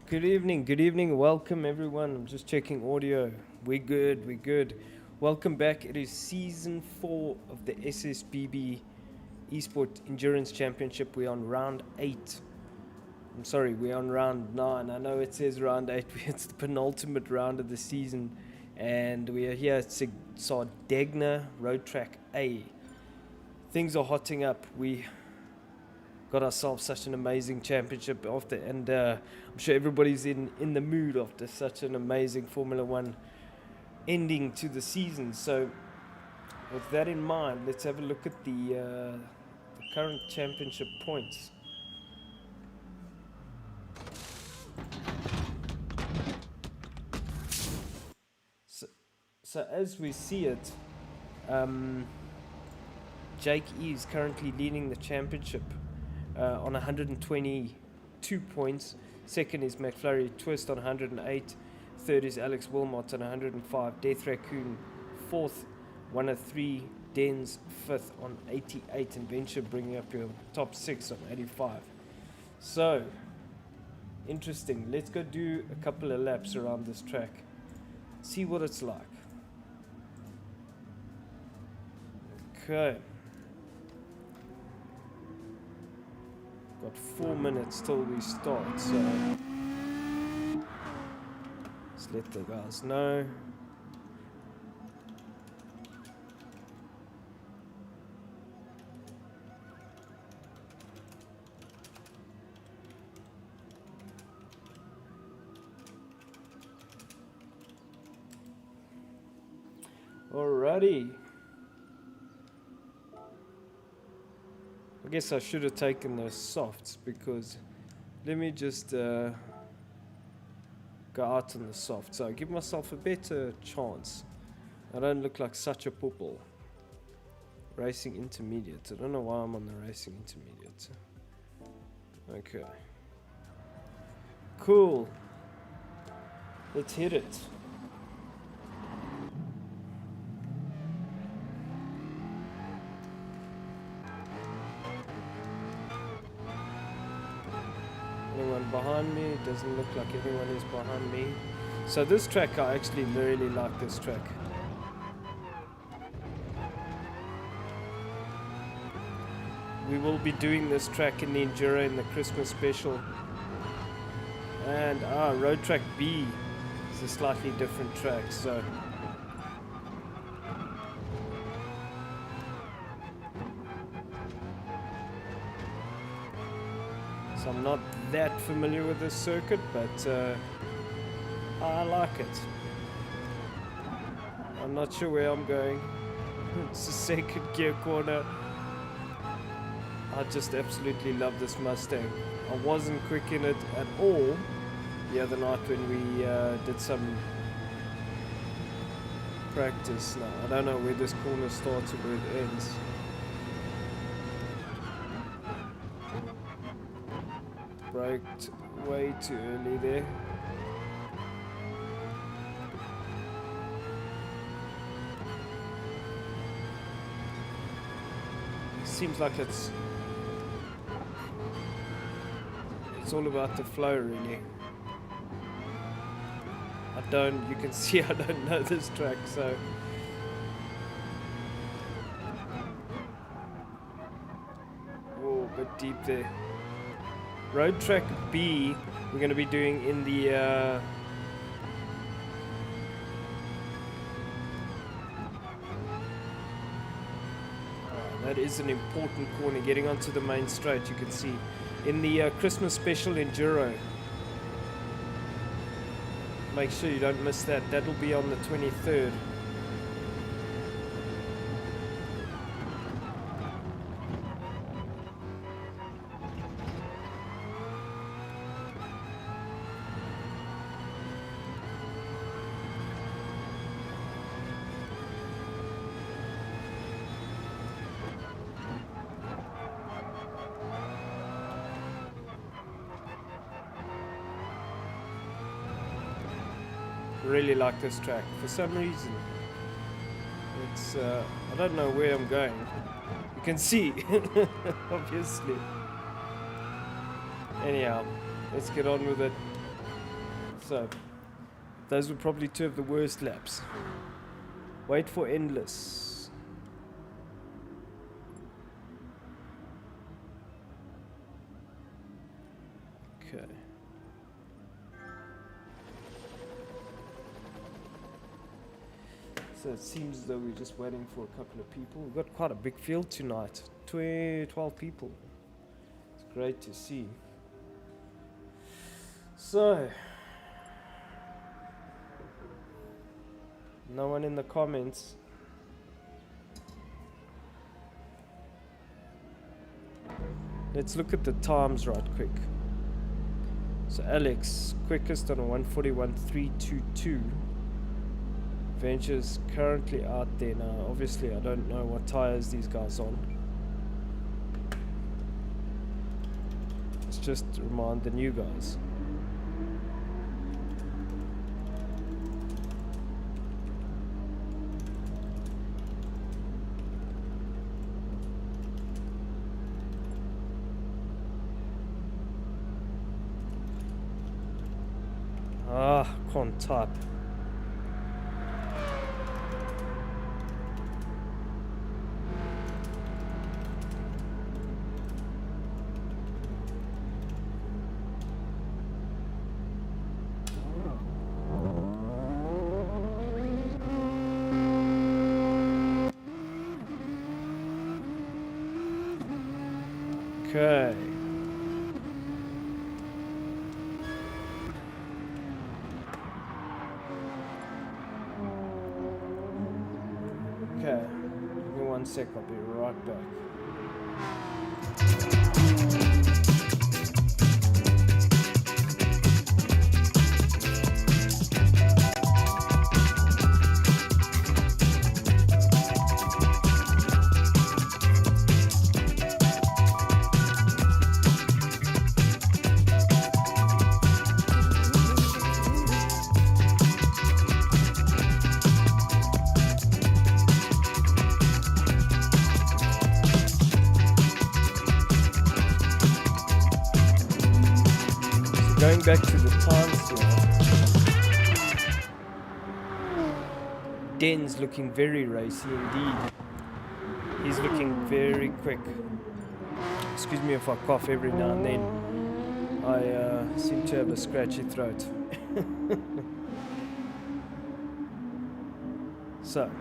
Good evening, welcome everyone. I'm just checking audio. We're good. Welcome back. It is season 4 of the SSBB Esport Endurance Championship. We're on round 8. I'm sorry, we're on round 9. I know it says round 8, it's the penultimate round of the season, and we are here at Sardegna Road Track A. Things are hotting up. We got ourselves such an amazing championship after, and I'm sure everybody's in the mood after such an amazing Formula One ending to the season. So with that in mind, let's have a look at the current championship points. So as we see it, Jake E is currently leading the championship on 122 points. Second is McFlurry Twist on 108. Third is Alex Wilmot on 105. Death Raccoon fourth, 103. Dens fifth on 88. And Venture bringing up your top 6 on 85. So, interesting. Let's go do a couple of laps around this track. See what it's like. Okay. Got 4 minutes till we start, so let's let the guys know. Alrighty. I guess I should have taken those softs, because let me just go out on the soft, so I give myself a better chance. I don't look like such a poople. Racing intermediate. I don't know why I'm on the racing intermediate. Okay. Cool. Let's hit it. Anyone behind me? It doesn't look like anyone is behind me. So this track, I actually really like this track. We will be doing this track in the Enduro in the Christmas special. And Road Track B is a slightly different track, so I'm not that familiar with this circuit, but I like it. I'm not sure where I'm going. It's the second gear corner. I just absolutely love this Mustang. I wasn't quick in it at all the other night when we did some practice. Now, I don't know where this corner starts or where it ends. Braked way too early there. Seems like it's all about the flow, really. You can see I don't know this track, so whoa, a bit deep there. Road Track B, we're going to be doing in the that is an important corner, getting onto the main straight, you can see, in the Christmas special Enduro. Make sure you don't miss that. That'll be on the 23rd. Really like this track for some reason. It's I don't know where I'm going. You can see, obviously. Anyhow, let's get on with it. So those were probably two of the worst laps. Wait for endless. Okay. So it seems as though we're just waiting for a couple of people. We've got quite a big field tonight. 12 people. It's great to see. So, no one in the comments. Let's look at the times right quick. So Alex, quickest on a 1:41.322. Venture's currently out there now. Obviously, I don't know what tires these guys on. Let's just remind the new guys. Can't type. Okay. Okay, give me 1 sec, I'll be right back. Going back to the times here. Den's looking very racy indeed. He's looking very quick. Excuse me if I cough every now and then. I seem to have a scratchy throat. So,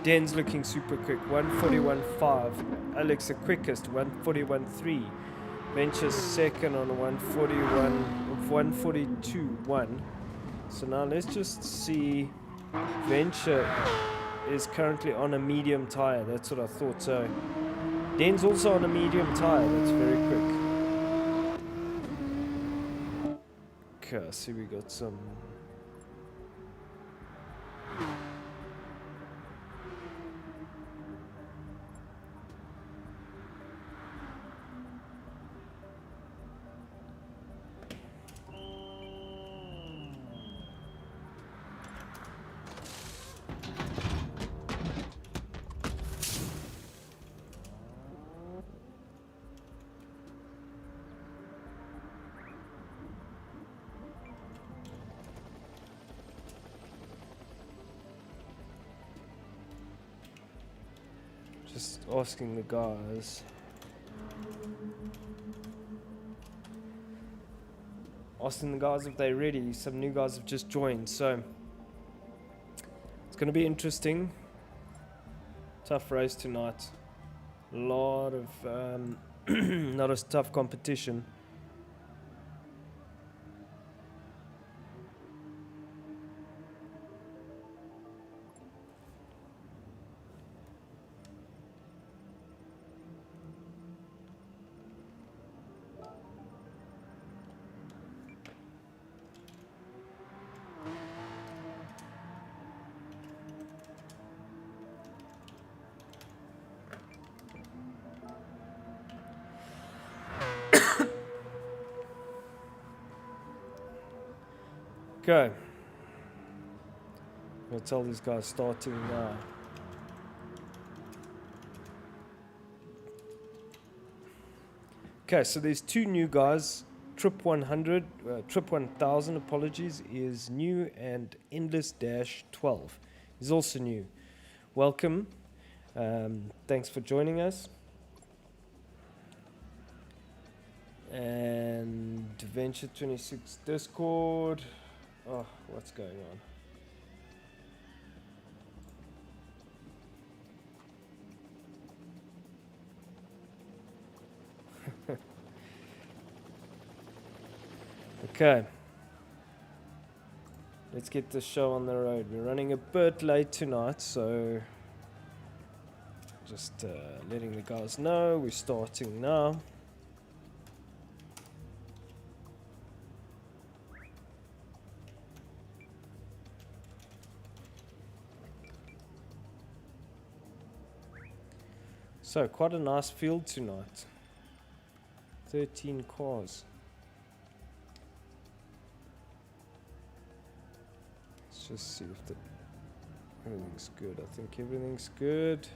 Den's looking super quick. 1:41.5. Alex the quickest. 1:41.3. Venture's second on 1:42.1. So now let's just see. Venture is currently on a medium tire. That's what I thought. So Den's also on a medium tire. That's very quick. Okay, see we got some. Just asking the guys. Asking the guys if they're ready. Some new guys have just joined, so it's going to be interesting. Tough race tonight. A lot of not as tough competition. Okay. I'm going to tell these guys starting now. Okay, so there's two new guys Trip 100, Trip 1000, apologies, is new, and Endless-12 is also new. Welcome. Thanks for joining us. And Venture 26 Discord. Oh, what's going on? Okay. Let's get the show on the road. We're running a bit late tonight, so just letting the guys know we're starting now. So, quite a nice field tonight. 13 cars. Let's just see if everything's good. I think everything's good.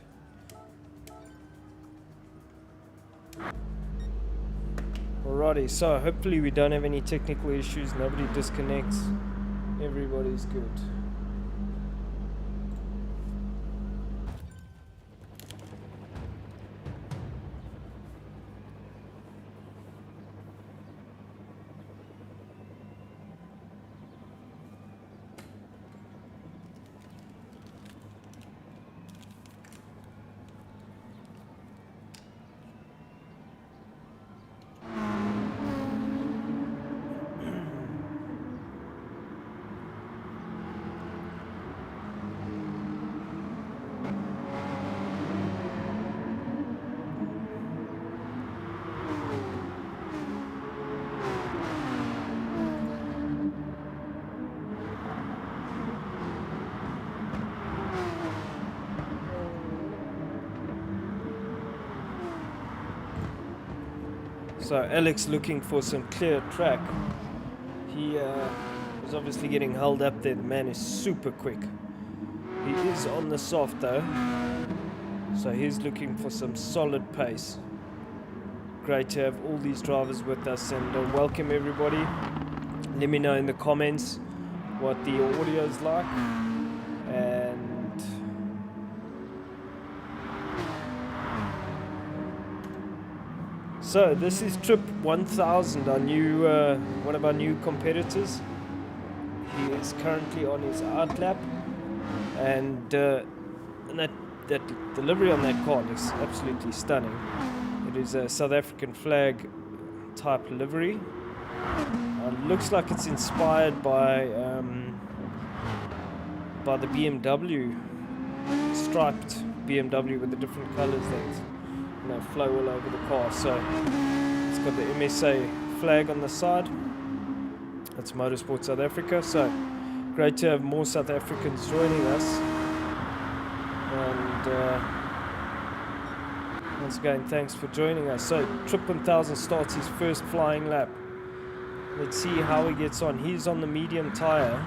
Alrighty, so hopefully we don't have any technical issues. Nobody disconnects. Everybody's good. So Alex looking for some clear track. He is obviously getting held up there. The man is super quick. He is on the soft though, so he's looking for some solid pace. Great to have all these drivers with us, and welcome everybody. Let me know in the comments what the audio is like, and so this is Trip 1000, our new one of our new competitors. He is currently on his outlap, and that delivery on that car looks absolutely stunning. It is a South African flag type livery. Looks like it's inspired by the BMW, striped BMW with the different colors that flow all over the car. So it's got the MSA flag on the side. That's Motorsport South Africa. So great to have more South Africans joining us. And once again, thanks for joining us. So Trip 1000 starts his first flying lap. Let's see how he gets on. He's on the medium tire.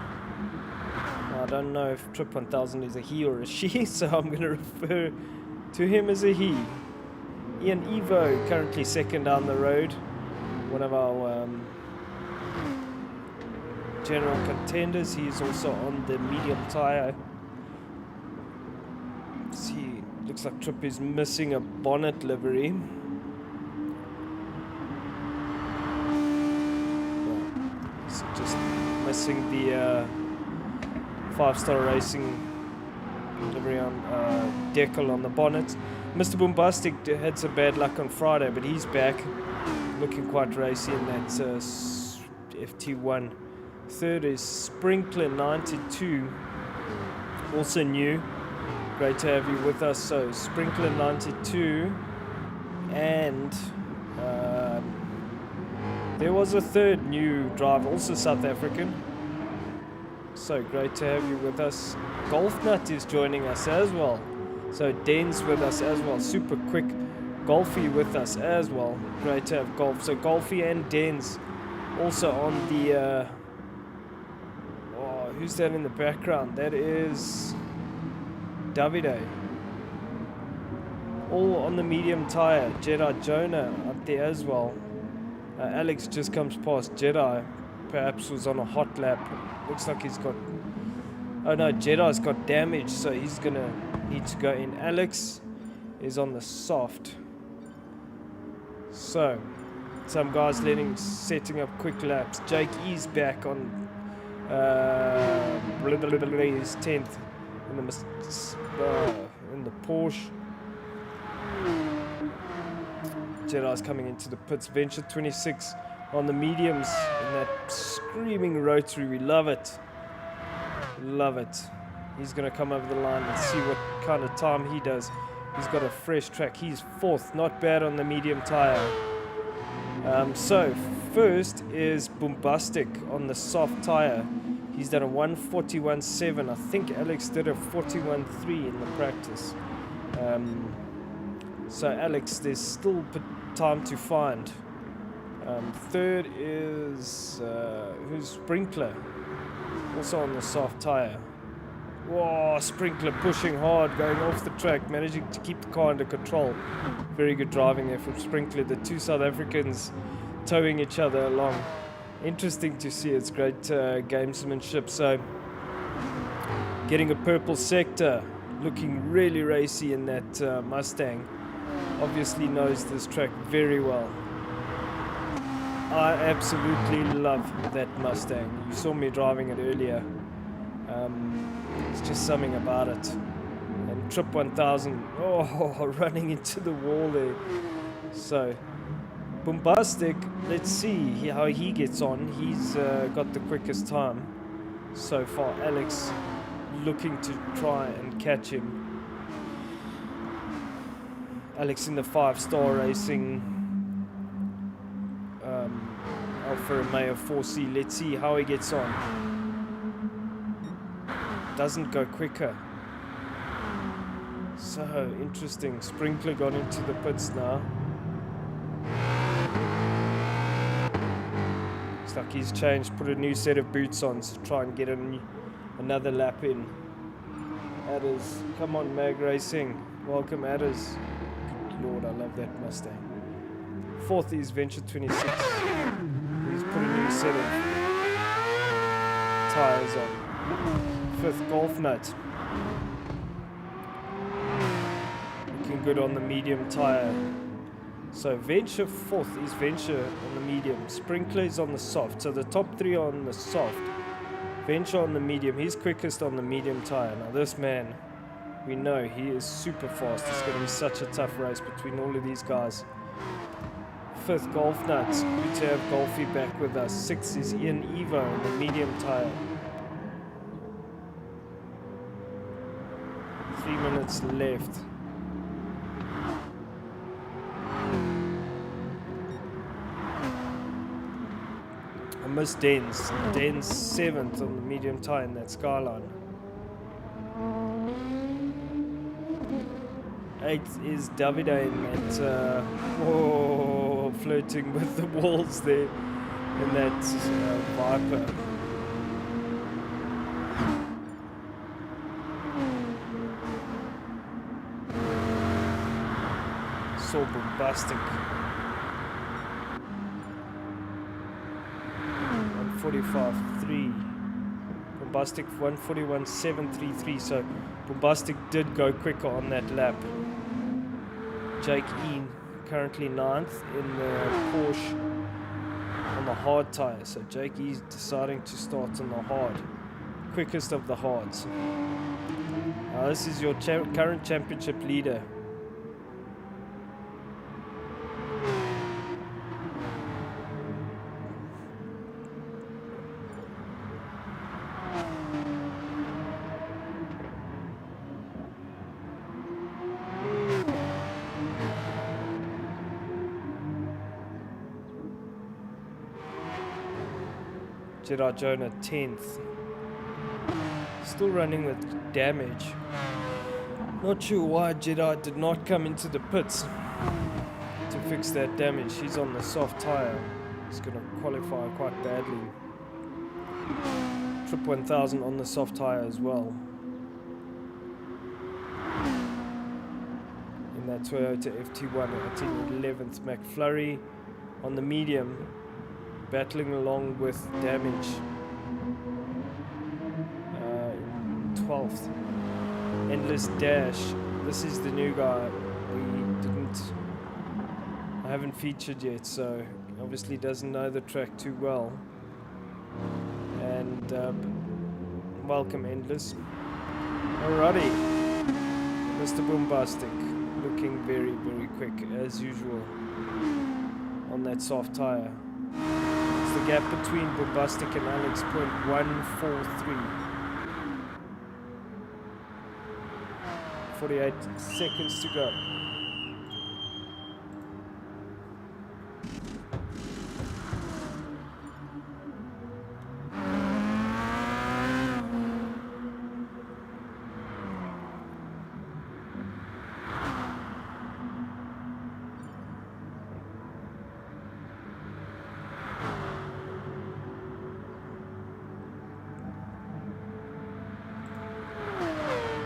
I don't know if Trip 1000 is a he or a she, so I'm going to refer to him as a he. Ian Evo, currently second down the road. One of our general contenders. He's also on the medium tire. See, looks like Trip is missing a bonnet livery. So just missing the 5-star Racing livery on decal on the bonnet. Mr. Boombastic had some bad luck on Friday, but he's back, looking quite racy in that FT1. Third is Sprinkler 92, also new. Great to have you with us. So Sprinkler 92, and there was a third new driver, also South African. So great to have you with us. Golf Nut is joining us as well. So Den's with us as well. Super quick. Golfy with us as well. Great to have Golf. So Golfy and Den's also on the who's that in the background? That is Davide. All on the medium tire. Jedi Jonah up there as well. Alex just comes past Jedi. Perhaps was on a hot lap. Looks like he's got... Oh no, Jedi's got damage, so he's gonna need to go in. Alex is on the soft. So, some guys setting up quick laps. Jake E's back on his 10th in the Porsche. Jedi's coming into the pits. Venture 26 on the mediums in that screaming rotary. We love it. Love it. He's going to come over the line and see what kind of time he does. He's got a fresh track. He's 4th. Not bad on the medium tire. So, first is Bombastic on the soft tire. He's done a 141.7. I think Alex did a 41.3 in the practice. So Alex, there's still time to find. Third is who's Sprinkler, also on the soft tire. Whoa, Sprinkler pushing hard, going off the track, managing to keep the car under control. Very good driving there from Sprinkler. The two South Africans towing each other along. Interesting to see. It's great gamesmanship. So, getting a purple sector, looking really racy in that Mustang. Obviously knows this track very well. I absolutely love that Mustang. You saw me driving it earlier. It's just something about it. And Trip 1000, running into the wall there. So, Bombastic, let's see how he gets on. He's got the quickest time so far. Alex looking to try and catch him. Alex in the 5-star racing Alfa Romeo 4C. Let's see how he gets on. Doesn't go quicker. So interesting. Sprinkler got into the pits now. Looks like he's changed, put a new set of boots on to try and get another lap in. Adders, come on Mag Racing. Welcome Adders. Good Lord, I love that Mustang. 4th is Venture 26. He's put a new set of tires on. 5th Golf Nut. Looking good on the medium tire. So Venture 4th is Venture on the medium. Sprinkler is on the soft. So the top 3 are on the soft. Venture on the medium. He's quickest on the medium tire. Now this man, we know he is super fast. It's going to be such a tough race between all of these guys. 5th Golf Nuts. Good to have Golfy back with us. 6th is Ian Evo on the medium tire. 3 minutes left. I miss Den's. Den's 7th on the medium tire in that Skyline. 8th is Davide in that, flirting with the walls there in that Viper. So bombastic. 145.3. Bombastic 141.733. So Bombastic did go quicker on that lap. Jake E currently 9th in the Porsche on the hard tire. So Jake E's deciding to start on the hard. Quickest of the hards. This is your current championship leader. Jedi Jonah 10th. Still running with damage. Not sure why Jedi did not come into the pits to fix that damage. He's on the soft tire. He's going to qualify quite badly. Trip 1000 on the soft tire as well. In that Toyota FT1 at 11th. McFlurry on the medium, battling along with Damage. 12th. Endless Dash. This is the new guy. I haven't featured yet, so obviously doesn't know the track too well. And welcome, Endless. Alrighty, Mr. Bombastic, looking very, very quick as usual on that soft tire. It's the gap between Bombastic and Alex, 0.143. 48 seconds to go.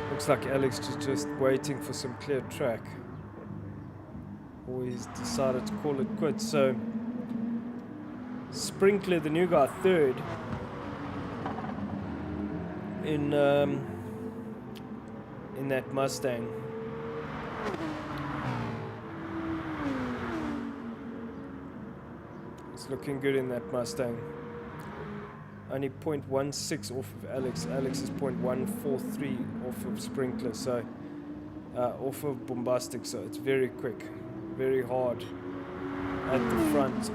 Looks like Alex is just waiting for some clear track, or he's decided to call it quits. So Sprinkler, the new guy, third in that Mustang. It's looking good in that Mustang. Only 0.16 off of Alex. Alex is 0.143 off of Sprinkler, so off of Bombastic, so it's very quick, very hard at the front.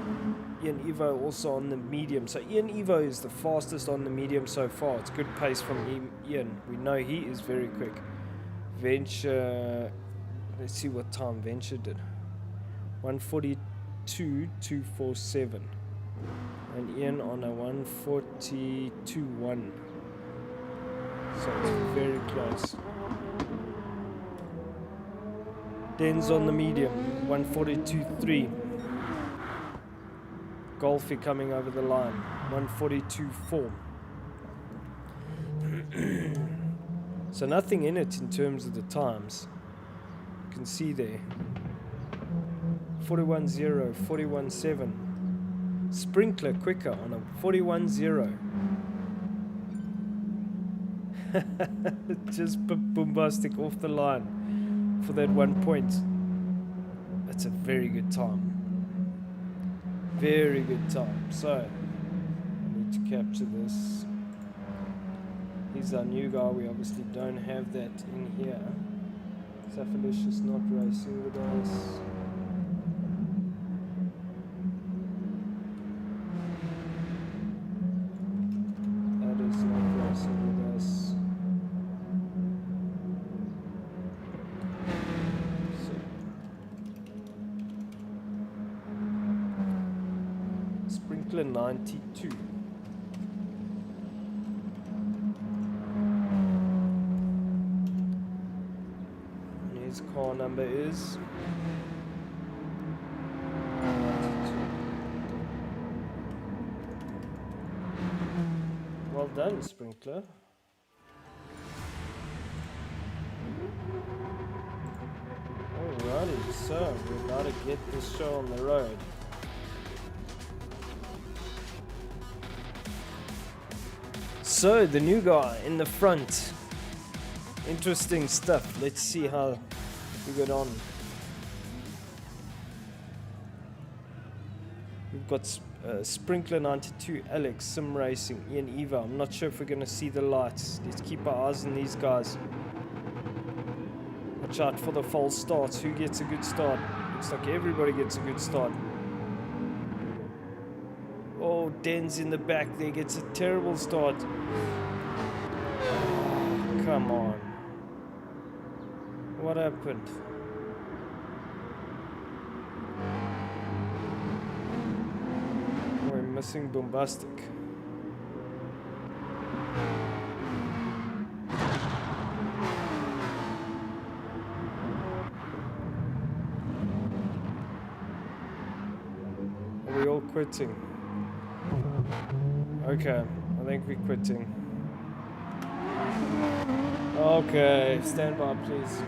Ian Evo also on the medium, so Ian Evo is the fastest on the medium so far. It's good pace from Ian. We know he is very quick. Venture, let's see what time Venture did. 1:42.247. And Ian on a 1:42.1. So it's very close. Den's on the medium, 1:42.3. Golfy coming over the line, 1:42.4. So nothing in it in terms of the times. You can see there. 41.0, 41.7. Sprinkler quicker on a 41.0. Just Bombastic off the line for that 1 point. That's a very good time. Very good time. So I need to capture this. He's our new guy. We obviously don't have that in here. Safalicious not racing with us. Sprinkler 92. And his car number is 92. Well done, Sprinkler. Alrighty, so we're about to get this show on the road. So, the new guy in the front. Interesting stuff. Let's see how we get on. We've got Sprinkler 92, Alex, Sim Racing, Ian Evo. I'm not sure if we're going to see the lights. Let's keep our eyes on these guys. Watch out for the false starts. Who gets a good start? Looks like everybody gets a good start. Oh, Den's in the back there, gets a terrible start. Oh, come on. What happened? We're missing Bombastic. Are we all quitting? Okay, I think we're quitting. Okay, stand by, please.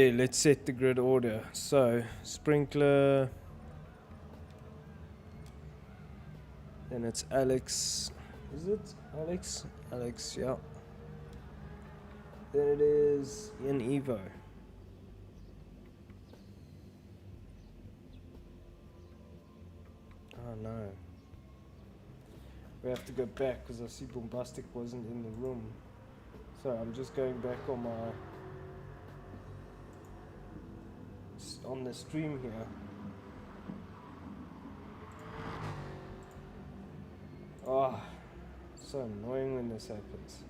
Okay, let's set the grid order. So, Sprinkler. Then it's Alex. Is it Alex? Alex, yeah. Then it is Ian Evo. Oh no. We have to go back because I see Bombastic wasn't in the room. So I'm just going back on the stream here. Oh, so annoying when this happens.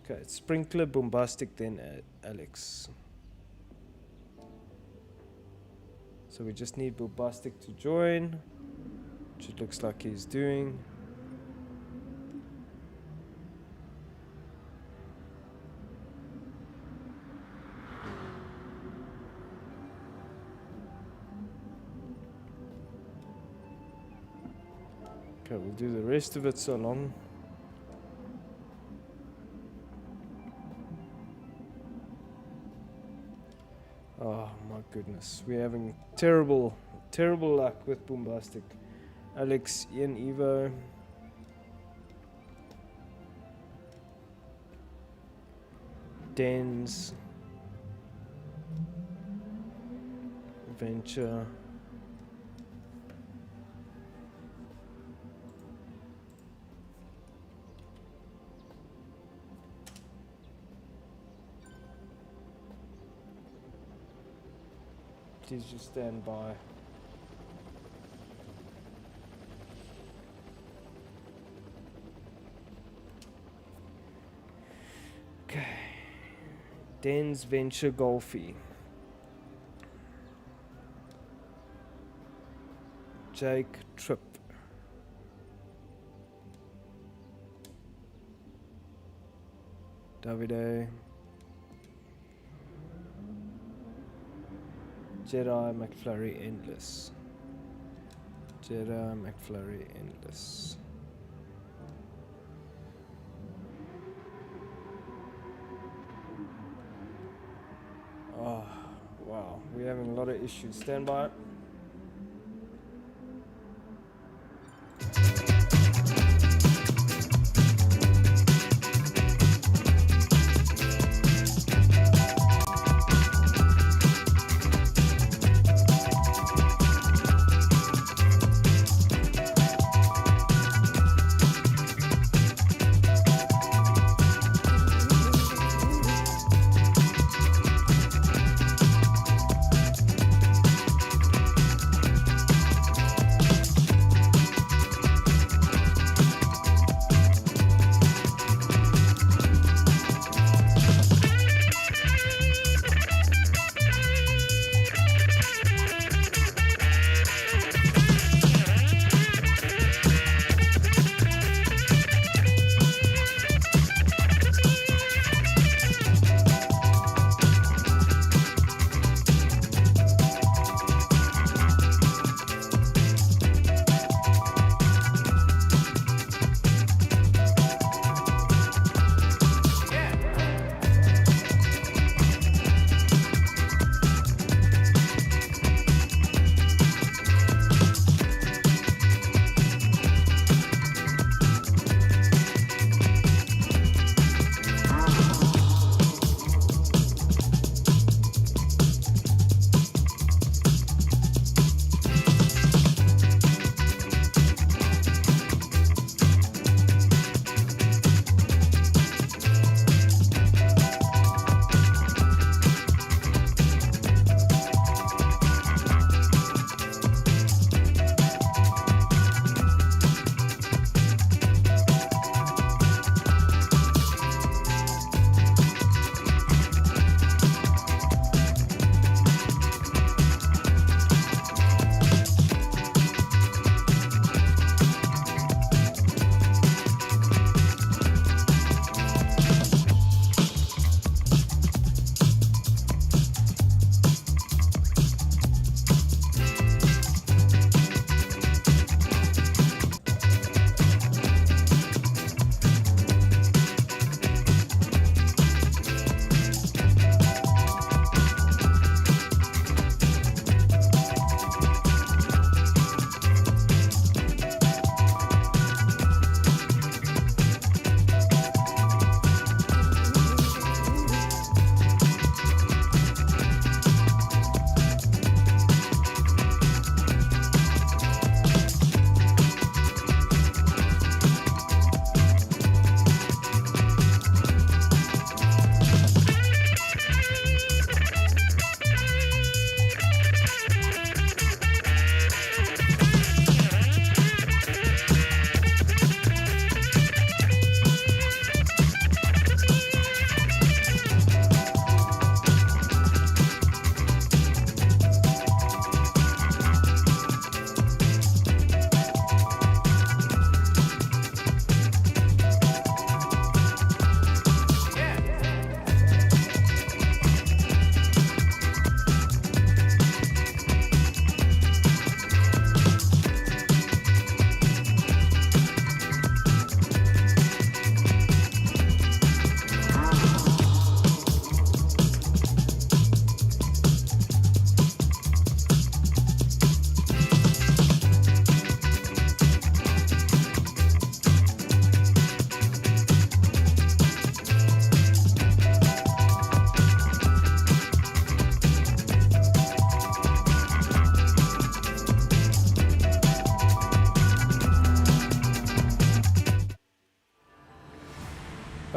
Okay, it's Sprinkler, Bombastic, then Alex. So we just need Bombastic to join, which it looks like he's doing. Okay, we'll do the rest of it so long. Oh my goodness, we're having terrible luck with Bombastic. Alex, Ian Evo. Dens. Venture. Please just stand by. Okay. Dens, Venture, Golfy. Jake, Trip. Davide. Jedi, McFlurry, Endless. Jedi, McFlurry, Endless. Oh, wow. We're having a lot of issues. Stand by.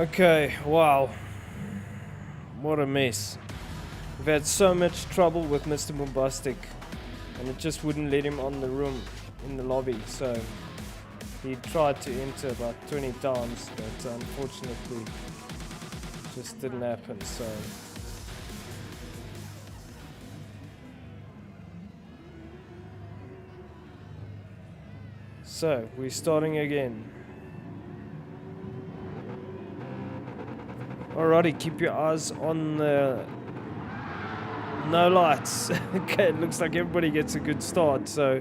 Okay, wow. What a mess. We've had so much trouble with Mr. Bombastic, and it just wouldn't let him on the room in the lobby, so he tried to enter about 20 times, but unfortunately just didn't happen. So we're starting again. Alrighty, keep your eyes on the no lights. Okay, it looks like everybody gets a good start, so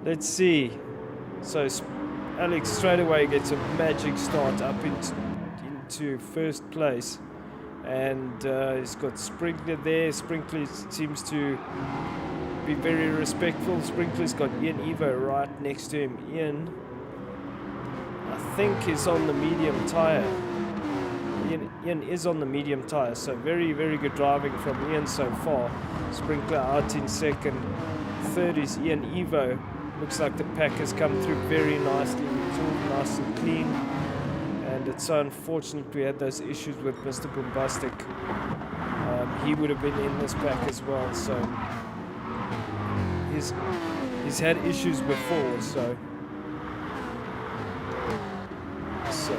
let's see. So Alex straight away gets a magic start up into first place, and he's got Sprinkler there. Sprinkler seems to be very respectful. Sprinkler's got Ian Evo right next to him. Ian, I think, is on the medium tire. Ian is on the medium tire, so very, very good driving from Ian so far. Sprinkler out in second. Third is Ian Evo. Looks like the pack has come through very nicely. It's all nice and clean. And it's so unfortunate we had those issues with Mr. Bombastic. He would have been in this pack as well, so he's had issues before, so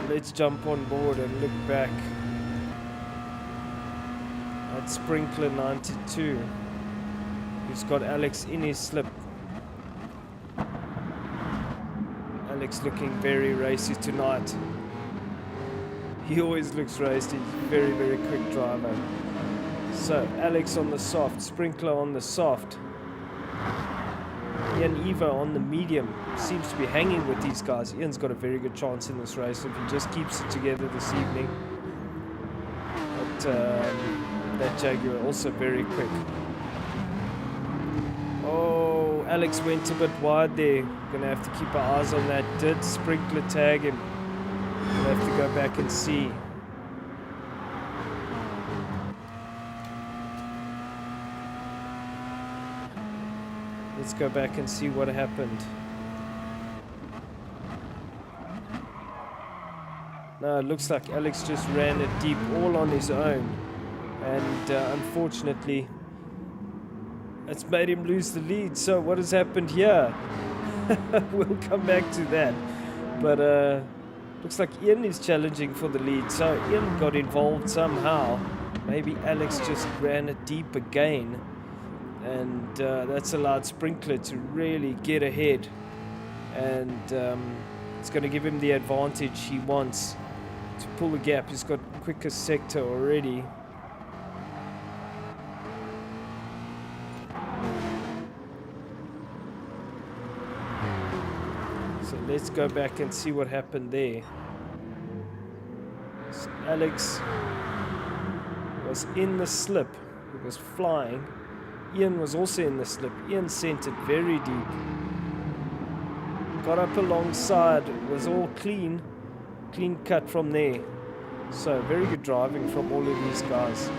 let's jump on board and look back at Sprinkler 92, who's got Alex in his slip. Alex looking very racy tonight. He always looks racy. He's a very, very quick driver. So Alex on the soft, Sprinkler on the soft, Ian Evo on the medium. Seems to be hanging with these guys. Ian's got a very good chance in this race if he just keeps it together this evening. But that Jaguar also very quick. Oh, Alex went a bit wide there. Gonna have to keep our eyes on that. Did Sprinkler tag him? We'll have to go back and see. Let's go back and see what happened. No, it looks like Alex just ran it deep all on his own. And unfortunately, it's made him lose the lead. So what has happened here? We'll come back to that. But looks like Ian is challenging for the lead. So Ian got involved somehow. Maybe Alex just ran it deep again. And that's allowed Sprinkler to really get ahead, and it's going to give him the advantage he wants to pull the gap. He's got quicker sector already. So let's go back and see what happened there. So Alex was in the slip. He was flying. Ian was also in the slip. Ian sent it very deep. Got up alongside. It was all clean cut from there. So very good driving from all of these guys.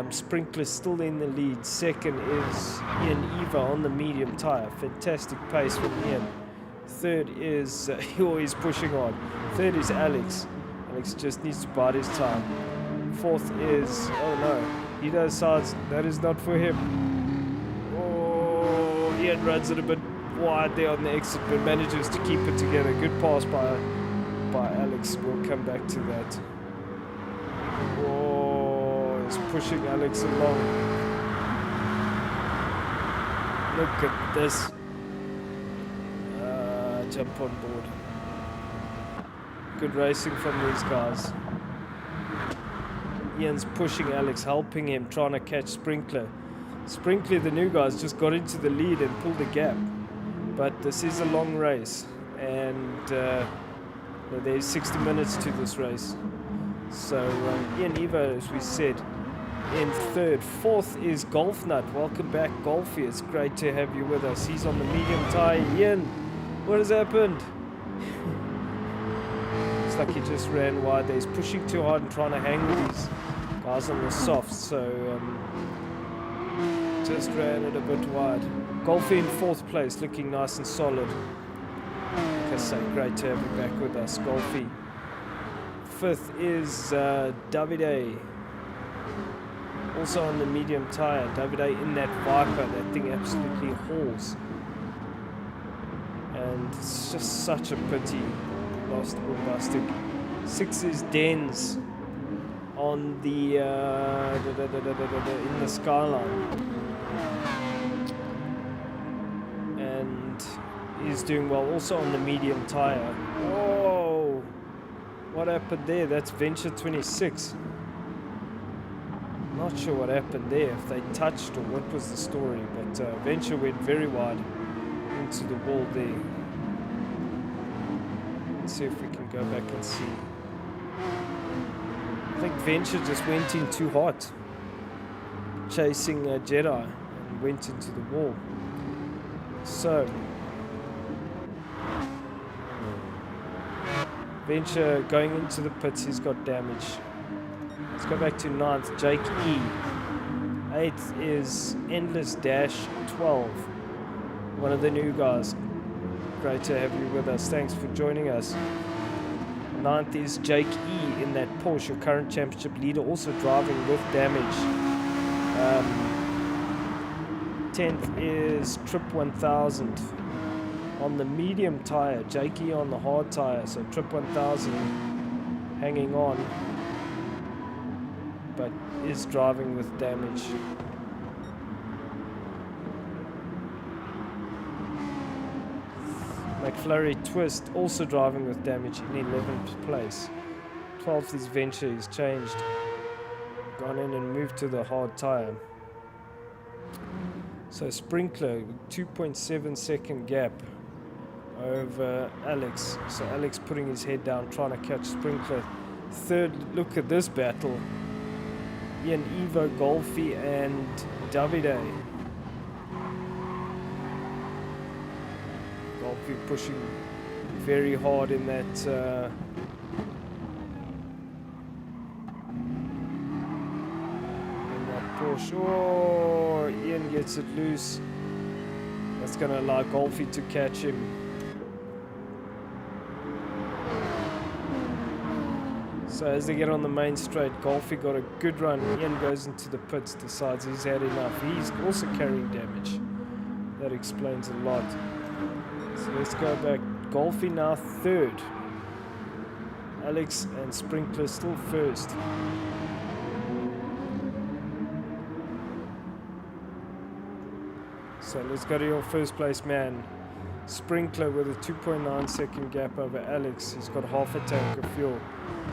Sprinkler still in the lead. Second is Ian Eva on the medium tire. Fantastic pace from Ian. Third is he's pushing on. Third is Alex. Alex just needs to bide his time. Fourth is, oh no, he does sides. That is not for him. Oh, Ian runs it a bit wide there on the exit, but manages to keep it together. Good pass by Alex. We'll come back to that. Oh, he's pushing Alex along. Look at this. Jump on board. Good racing from these guys. Ian's pushing Alex, helping him, trying to catch Sprinkler. Sprinkler, the new guys, just got into the lead and pulled the gap. But this is a long race, and there's 60 minutes to this race. So Ian Evo, as we said, in third. Fourth is Golf Nut. Welcome back, Golfy. It's great to have you with us. He's on the medium tire. Ian, what has happened? Looks like he just ran wide there. He's pushing too hard and trying to hang with these guys on the soft, so just ran it a bit wide. Golfy in fourth place, looking nice and solid. Like I say, great to have you back with us, Golfy. 5th is Davide, also on the medium tyre. Davide in that Viper, that thing absolutely hauls. And it's just such a pity, lost Bombastic. 6 is Dens on the in the Skyline, and he's doing well also on the medium tyre. Oh, what happened there? That's Venture 26. Not sure what happened there, if they touched or what was the story, but Venture went very wide into the wall there. Let's see if we can go back and see. I think Venture just went in too hot, chasing Jedi, and went into the wall. So, Venture going into the pits, he's got damage. Let's go back to 9th, Jake E. 8th is Endless Dash 12, one of the new guys. Great to have you with us. Thanks for joining us. 9th is Jake E in that Porsche, your current championship leader, also driving with damage. 10th is Trip 1000 on the medium tyre, Jake E on the hard tyre, so Trip 1000 hanging on, but is driving with damage. McFlurry Twist also driving with damage in 11th place. 12th is Venture, he's changed, gone in and moved to the hard tyre. So Sprinkler, 2.7 second gap over Alex. So Alex putting his head down, trying to catch Sprinkler. 3rd, look at this battle. Ian Evo, Golfy and Davide. Golfy pushing very hard in that Porsche. Oh, Ian gets it loose. That's going to allow Golfy to catch him. So as they get on the main straight, Golfy got a good run. Ian goes into the pits, decides he's had enough. He's also carrying damage. That explains a lot. So let's go back. Golfy now 3rd. Alex and Sprinkler still 1st. So let's go to your first place man. Sprinkler with a 2.9 second gap over Alex. He's got half a tank of fuel.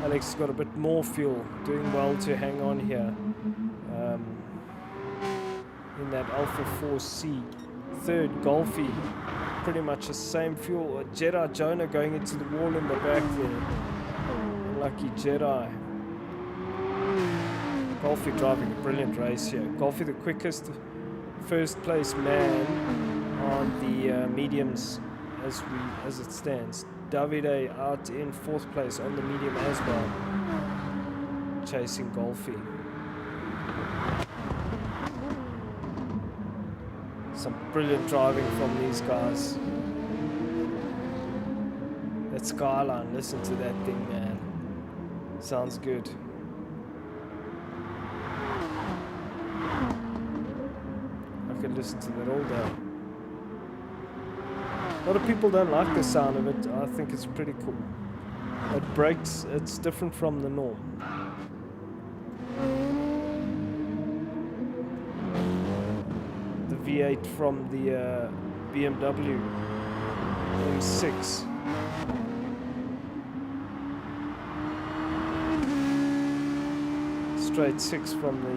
Alex has got a bit more fuel, doing well to hang on here in that Alpha 4C. 3rd, Golfy, pretty much the same fuel. Jedi Jonah going into the wall in the back there. Lucky Jedi. Golfy driving a brilliant race here. Golfy the quickest first place man on the mediums as it stands. Davide out in 4th place on the medium as well, chasing Golfy. Some brilliant driving from these guys. That Skyline, listen to that thing, man. Sounds good. I could listen to that all day. A lot of people don't like the sound of it. I think it's pretty cool. It brakes, it's different from the norm. The V8 from the BMW M6. Straight 6 from the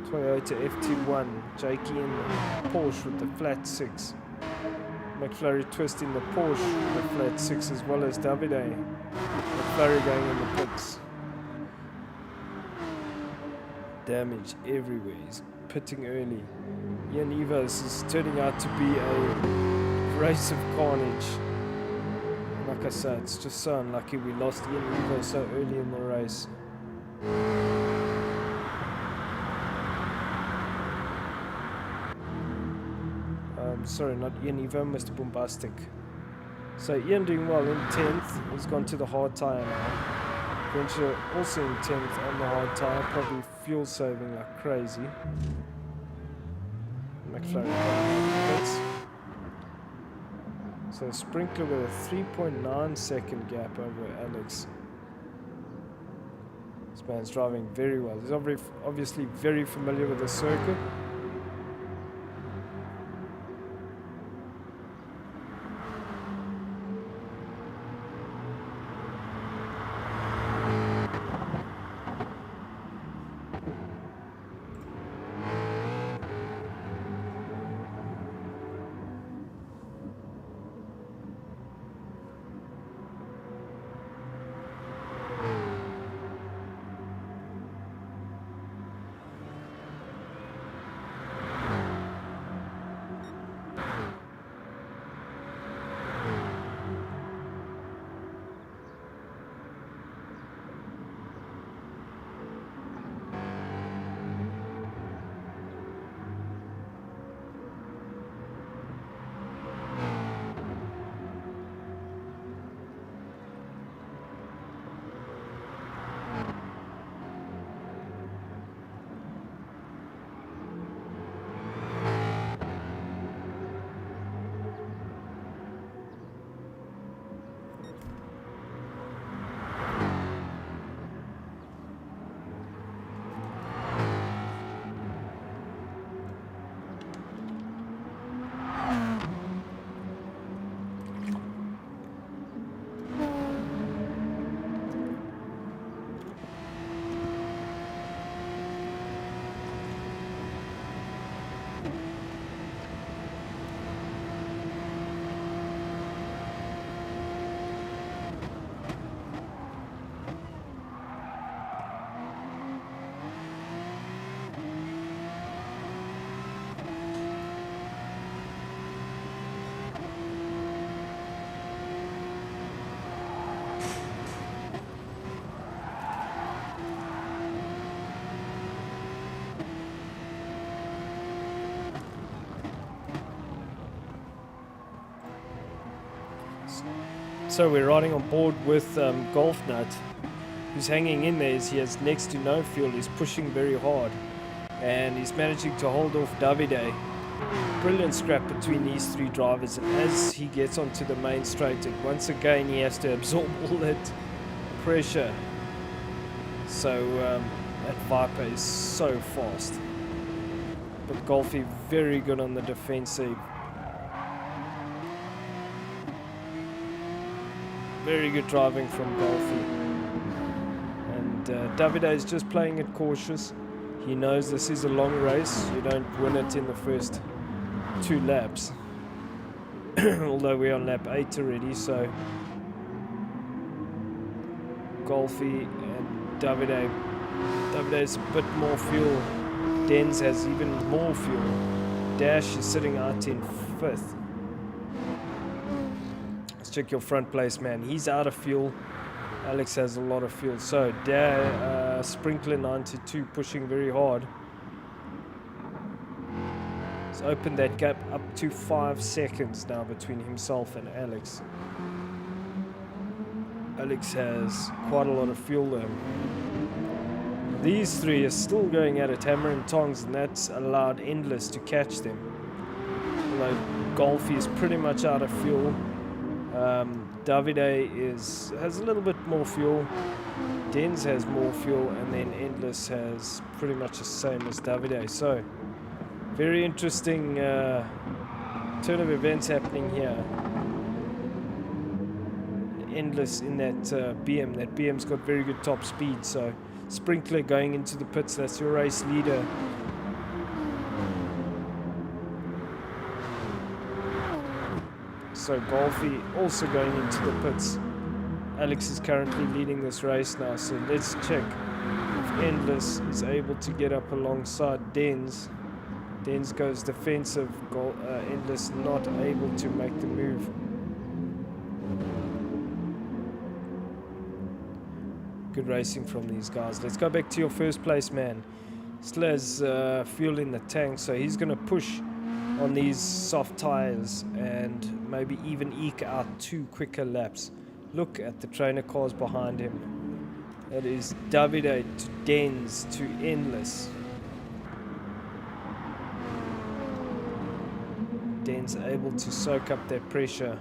Toyota FT1. Jakey in the Porsche with the flat 6. McFlurry Twist in the Porsche with the flat 6, as well as Davide. McFlurry going in the pits. Damage everywhere. He's pitting early. Ian Evers is turning out to be a race of carnage. Like I said, it's just so unlucky we lost Ian Evers so early in the race. Sorry, not Ian Evo, Mr. Bombastic. So Ian doing well in 10th. He's gone to the hard tyre now. Venture also in 10th on the hard tyre, probably fuel saving like crazy. McLaren pits. So Sprinkler with a 3.9 second gap over Alex. This man's driving very well. He's obviously very familiar with the circuit. So we're riding on board with Golf Nut, who's hanging in there. He has next to no fuel. He's pushing very hard, and he's managing to hold off Davide. Brilliant scrap between these three drivers, and as he gets onto the main straight, once again he has to absorb all that pressure. So that Viper is so fast, but Golfy very good on the defensive. Very good driving from Golfy. And Davide is just playing it cautious. He knows this is a long race. You don't win it in the first 2 laps. Although we're on lap 8 already, so Golfy and Davide. Davide has a bit more fuel. Denz has even more fuel. Dash is sitting out in 5th. Check your front place, man. He's out of fuel. Alex has a lot of fuel. So Sprinkler 92 pushing very hard. He's opened that gap up to 5 seconds now between himself and Alex. Alex has quite a lot of fuel there. These three are still going at it, hammer and tongs, and that's allowed Endless to catch them. Although Golfy is pretty much out of fuel. Davide has a little bit more fuel. Denz has more fuel, and then Endless has pretty much the same as Davide. So very interesting turn of events happening here. Endless in that BM. That BM's got very good top speed. So Sprinkler going into the pits. That's your race leader. So Golfy also going into the pits. Alex is currently leading this race now, so let's check if Endless is able to get up alongside Denz. Denz goes defensive, Endless not able to make the move. Good racing from these guys. Let's go back to your first place man. Still has fuel in the tank, so he's going to push on these soft tires and maybe even eke out 2 quicker laps. Look at the trainer cars behind him. It is Davide to Dens to Endless. Dens able to soak up that pressure.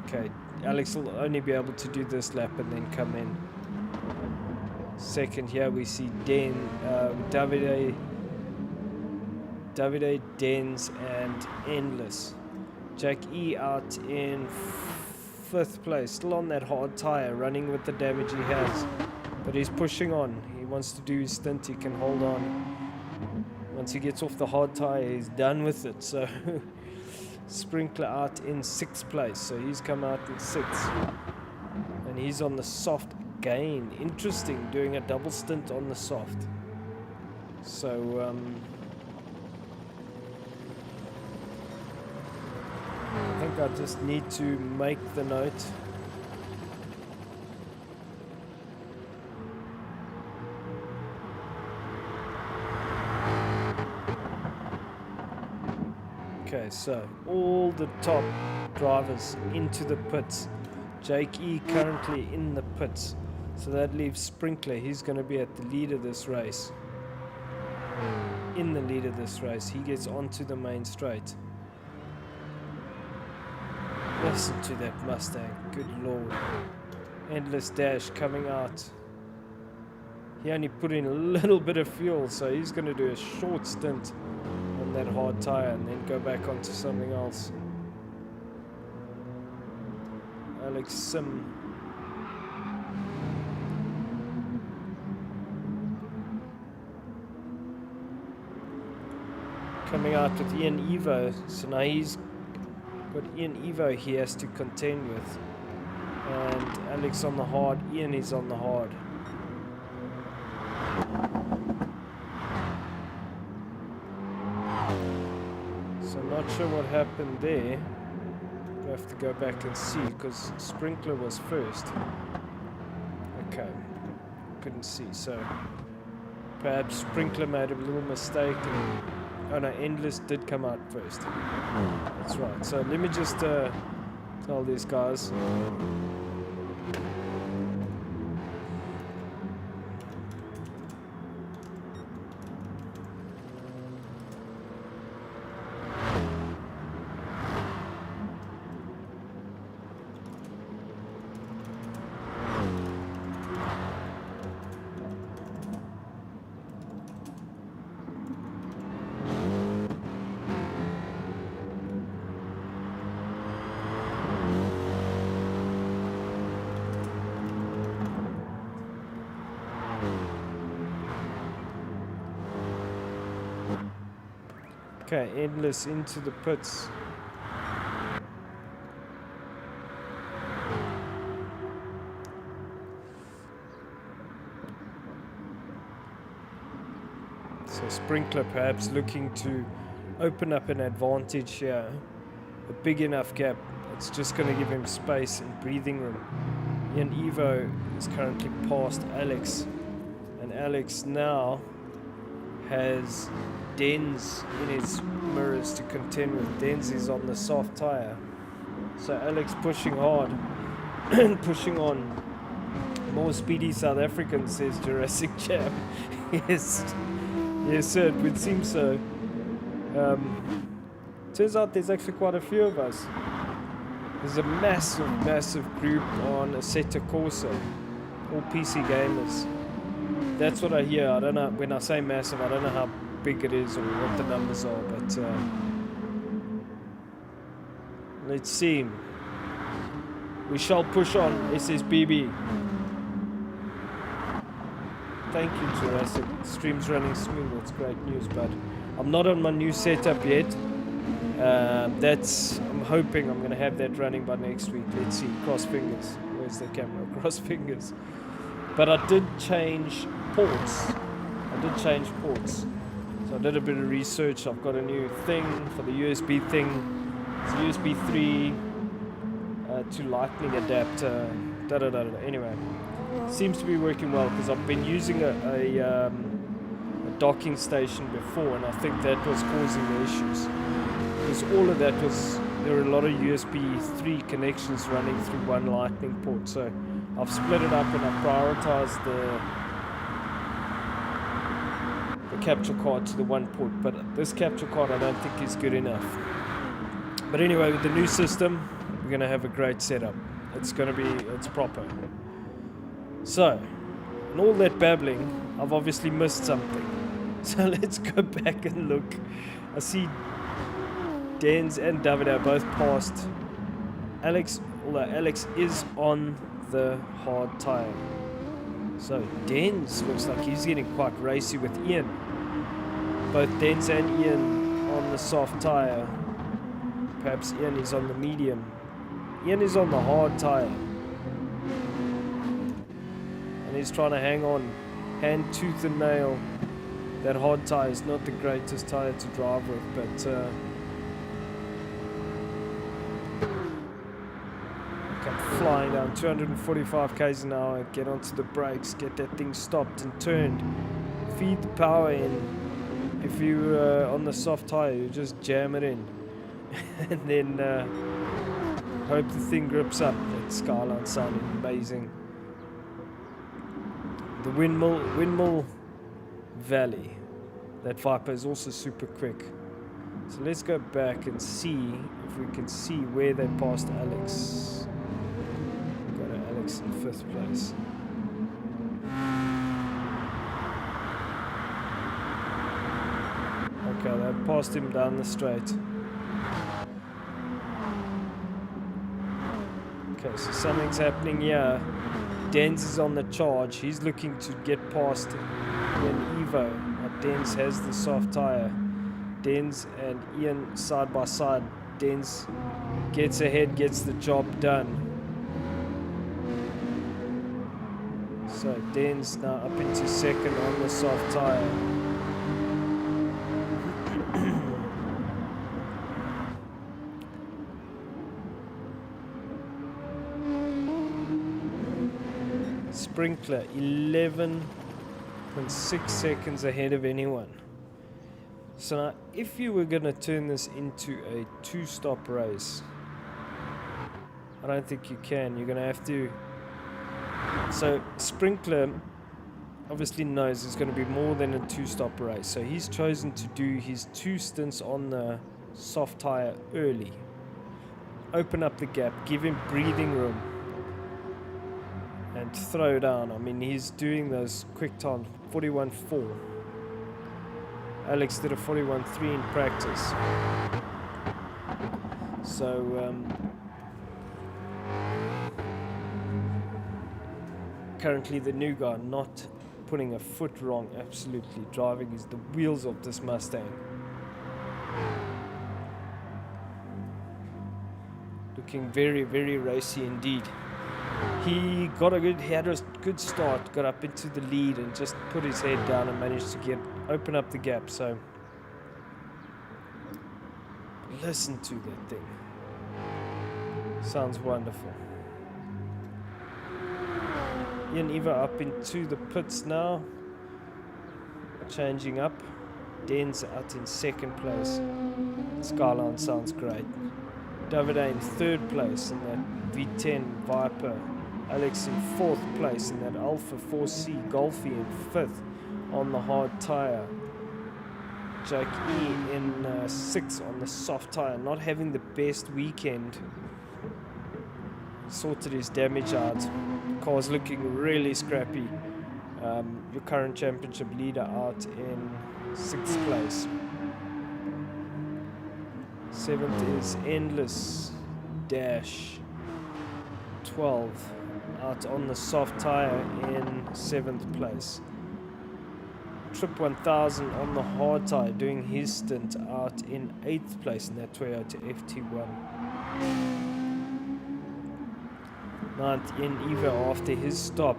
Okay, Alex will only be able to do this lap and then come in. Second here we see Davide, Dens and Endless. Jack E out in 5th place, still on that hard tire, running with the damage he has. But he's pushing on. He wants to do his stint, he can hold on. Once he gets off the hard tire, he's done with it. So Sprinkler out in 6th place, so he's come out in 6th. And he's on the soft again. Interesting, doing a double stint on the soft. So I think I just need to make the note. Okay, so all the top drivers into the pits. Jake E currently in the pits. So that leaves Sprinkler. He's going to be at the lead of this race. In the lead of this race. He gets onto the main straight. Listen to that Mustang. Good lord. Endless Dash coming out. He only put in a little bit of fuel, so he's going to do a short stint on that hard tire and then go back onto something else. Alex Sim. Coming out with Ian Evo, so now he's got Ian Evo he has to contend with. And Alex on the hard, Ian is on the hard. So I'm not sure what happened there. I have to go back and see because Sprinkler was first. Okay, couldn't see, so perhaps Sprinkler made a little mistake and oh no, Endless did come out first. That's right. So let me just tell these guys. Okay, Endless into the pits. So Sprinkler perhaps looking to open up an advantage here. A big enough gap. It's just going to give him space and breathing room. Ian Evo is currently past Alex. And Alex now has Dens in his mirrors to contend with. Dens is on the soft tire. So Alex pushing hard and pushing on. More speedy South Africans, says Jurassic Jam. Yes, yes sir, it would seem so. Turns out there's actually quite a few of us. There's a massive group on Assetto Corsa. All PC gamers. That's what I hear. I don't know, when I say massive, I don't know how big it is or what the numbers are, but let's see. We shall push on, SSBB. Thank you, Jurassic. Stream's running smooth. That's great news, but I'm not on my new setup yet. I'm hoping I'm going to have that running by next week. Let's see. Cross fingers. Where's the camera? Cross fingers. But I did change ports. So I did a bit of research. I've got a new thing for the USB thing. It's USB 3 to lightning adapter. Anyway, seems to be working well because I've been using a docking station before, and I think that was causing the issues. Because all of that was, there were a lot of USB 3 connections running through one lightning port. So I've split it up and I prioritized the capture card to the one port. But this capture card I don't think is good enough. But anyway, with the new system, we're going to have a great setup. It's proper. So, in all that babbling, I've obviously missed something. So let's go back and look. I see Dens and Davide both passed Alex, although Alex is on the hard tyre. So Dens looks like he's getting quite racy with Ian. Both Dens and Ian on the soft tyre. Perhaps Ian is on the medium. Ian is on the hard tyre. And he's trying to hang on hand, tooth and nail. That hard tyre is not the greatest tyre to drive with, but come flying down 245 k's an hour, get onto the brakes, get that thing stopped and turned, feed the power in. If you on the soft tyre, you just jam it in and then hope the thing grips up. That skyline sounded amazing. The windmill Valley, that Viper is also super quick. So let's go back and see if we can see where they passed Alex. Got Alex in 5th place. Okay, they passed him down the straight. Okay, so something's happening here. Dens is on the charge. He's looking to get past Ian Evo. Dens has the soft tyre. Dens and Ian side by side. Dens gets ahead, gets the job done. So Dens now up into 2nd on the soft tyre. Sprinkler 11.6 seconds ahead of anyone. So now if you were going to turn this into a 2-stop race, I don't think you can. You're going to have to. So Sprinkler obviously knows it's going to be more than a 2-stop race, so he's chosen to do his 2 stints on the soft tyre early. Open up the gap, give him breathing room and throw down. I mean, he's doing those quick times, 41.4. Alex did a 41.3 in practice. So currently the new guy not putting a foot wrong, absolutely driving the wheels of this Mustang. Looking very, very racy indeed. He had a good start, got up into the lead and just put his head down and managed to open up the gap. So listen to that thing. Sounds wonderful. Ian Eva up into the pits now, changing up. Dens out in 2nd place. Skyline sounds great. Davide in 3rd place in that V10 Viper. Alex in 4th place in that Alpha 4C. Golfie in 5th on the hard tyre. Jake E in 6th on the soft tyre. Not having the best weekend. Sorted his damage out. Car's looking really scrappy. Your current championship leader out in 6th place. 7th is Endless Dash 12 out on the soft tyre in 7th place. Trip 1000 on the hard tyre doing his stint out in 8th place in that Toyota FT1. 9th in Eva after his stop.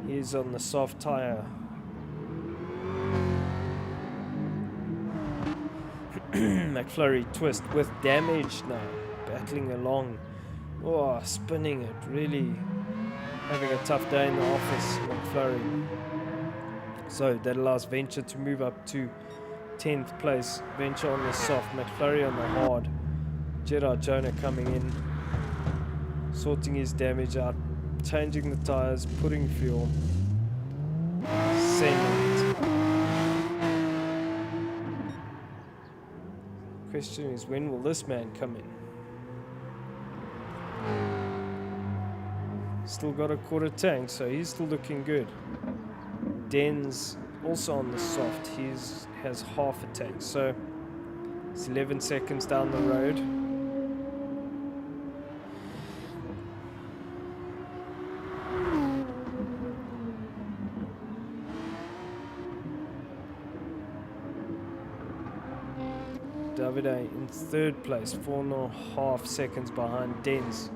He's on the soft tyre. McFlurry twist with damage now, battling along Oh, spinning it. Really having a tough day in the office, McFlurry. So that allows Venture to move up to 10th place. Venture on the soft, McFlurry on the hard. Gerard Jonah coming in, sorting his damage out, changing the tires, putting fuel, sending it. Question is, when will this man come in? Still got a quarter tank, so he's still looking good. Den's also on the soft. He has half a tank, so it's 11 seconds down the road. Davide in third place, 4.5 seconds behind Den's.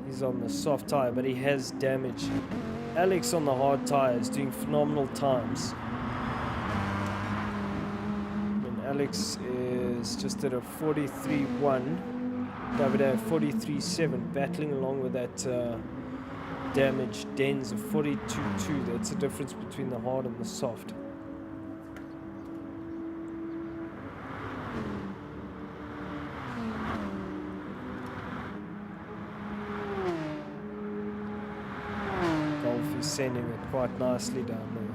He's on the soft tire, but he has damage. Alex on the hard tire is doing phenomenal times. And Alex is just at a 43.1. Davide at 43.7, battling along with that damage. Den's a 42.2. That's the difference between the hard and the soft. Sending it quite nicely down there.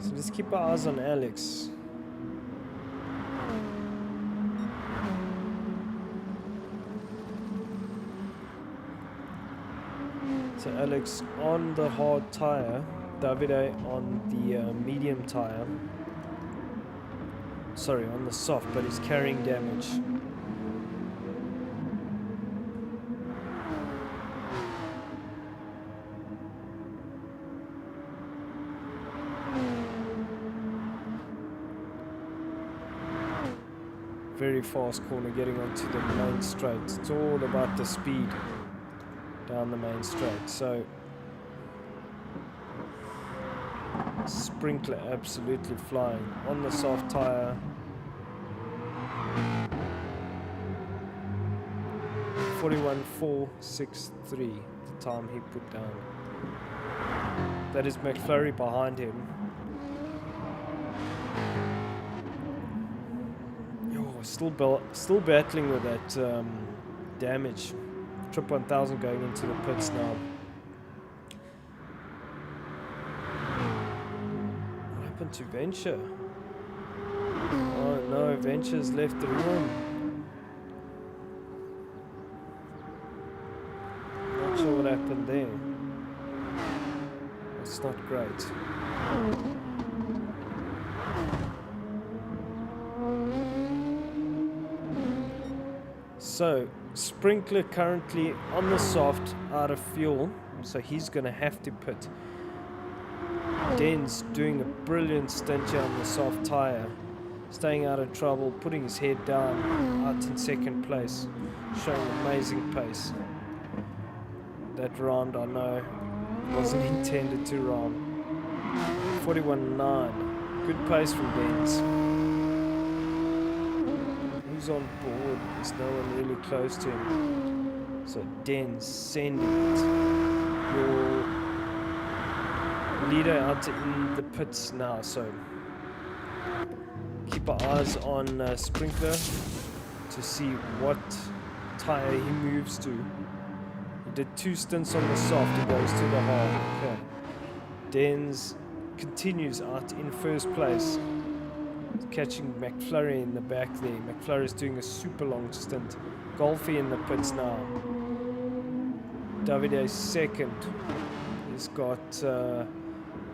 So let's keep our eyes on Alex. So Alex on the hard tire, Davide on the medium tire. Sorry, on the soft, but he's carrying damage. Very fast corner getting onto the main straight. It's all about the speed down the main straight. So Sprinkler absolutely flying on the soft tire. 41.463 the time he put down. That is McFlurry behind him. Still battling with that damage. Trip 1000 going into the pits now. What happened to Venture? Oh no, Venture's left the room. Not sure what happened there. It's not great. So, Sprinkler currently on the soft, out of fuel, so he's going to have to pit. Den's doing a brilliant stint here on the soft tyre, staying out of trouble, putting his head down, out in second place, showing amazing pace. That round, I know, wasn't intended to rhyme. 41.9, good pace from Den's. Who's on board? There's no one really close to him. So Den's sending it. Your leader out in the pits now. So keep our eyes on Sprinkler to see what tyre he moves to. He did 2 stints on the soft. He goes to the hard. Okay. Den's continues out in first place. Catching McFlurry in the back there. McFlurry's doing a super long stint. Golfy in the pits now. Davide second. He's got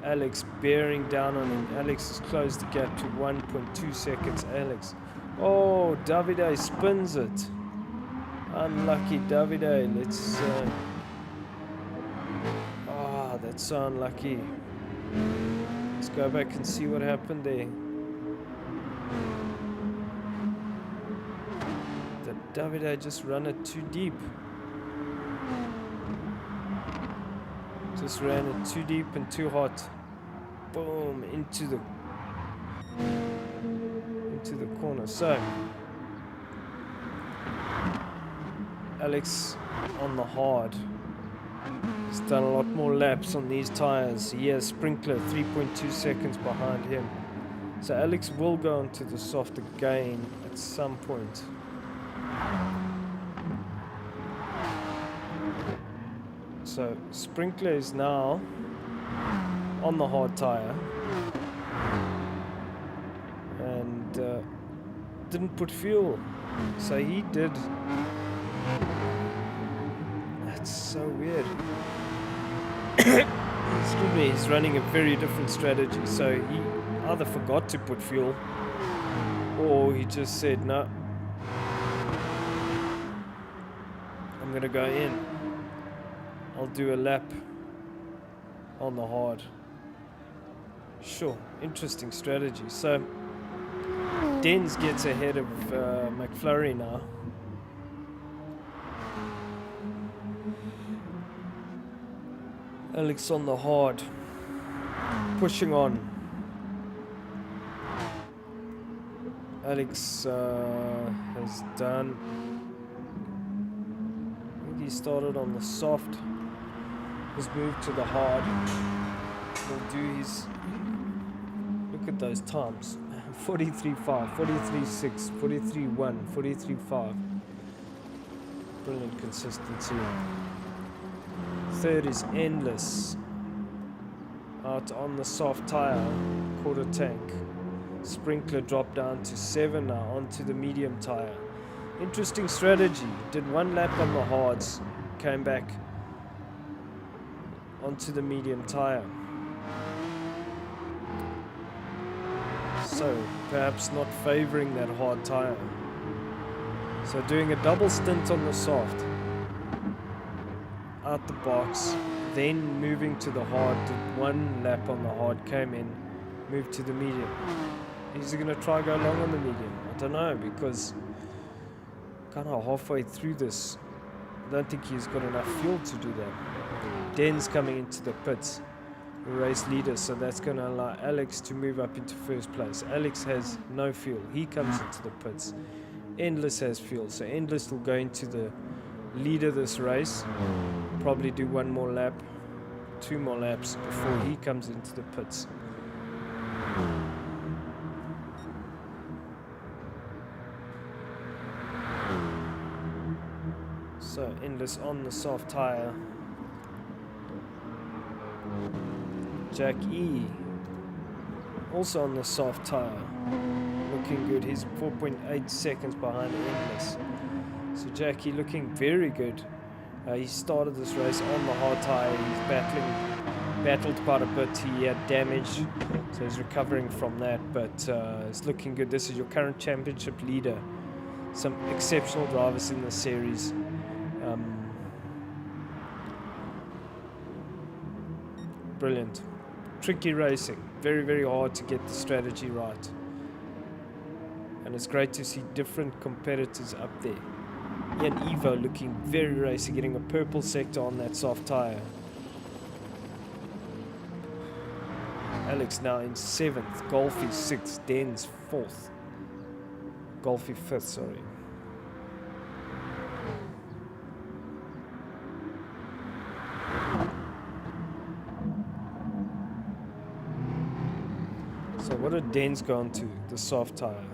Alex bearing down on him. Alex has closed the gap to 1.2 seconds. Alex. Oh, Davide spins it. Unlucky Davide. Let's... that's so unlucky. Let's go back and see what happened there. Davide just ran it too deep. Just ran it too deep and too hot. Boom, into the corner. So Alex on the hard. He's done a lot more laps on these tires. He has Sprinkler 3.2 seconds behind him. So Alex will go onto the soft again at some point. So Sprinkler is now on the hard tire and didn't put fuel. So he did. That's so weird. Excuse me, he's running a very different strategy. So he either forgot to put fuel or he just said, no, I'm gonna go in. I'll do a lap on the hard. Sure, interesting strategy. So Denz gets ahead of McFlurry now. Alex on the hard, pushing on. Alex has done, I think he started on the soft, has moved to the hard. He'll do his, look at those times, 43.5, 43.6, 43.1, 43.5. Brilliant consistency. Third is Endless, out on the soft tire, quarter tank. Sprinkler dropped down to 7 now, onto the medium tire. Interesting strategy. Did one lap on the hards, came back onto the medium tire. So perhaps not favoring that hard tire. So doing a double stint on the soft, out the box, then moving to the hard, did one lap on the hard, came in, moved to the medium. Is he going to try go long on the medium? I don't know, because kind of halfway through this, I don't think he's got enough fuel to do that. Den's coming into the pits, the race leader, so that's going to allow Alex to move up into first place. Alex has no fuel, he comes into the pits. Endless has fuel, so Endless will go into the lead of this race, probably do one more lap, 2 more laps before he comes into the pits. So Endless on the soft tire. Jack E also on the soft tire, looking good. He's 4.8 seconds behind Endless. So Jackie looking very good. He started this race on the hard tire. He's battled quite a bit. He had damage, so he's recovering from that, but it's looking good. This is your current championship leader. Some exceptional drivers in the series. Brilliant. Tricky racing. Very, very hard to get the strategy right. And it's great to see different competitors up there. Ian Evo looking very racy, getting a purple sector on that soft tire. Alex now in 7th, Golfy 6th, Denz 4th. Golfy 5th, sorry. So what did Denz go on to? The soft tire.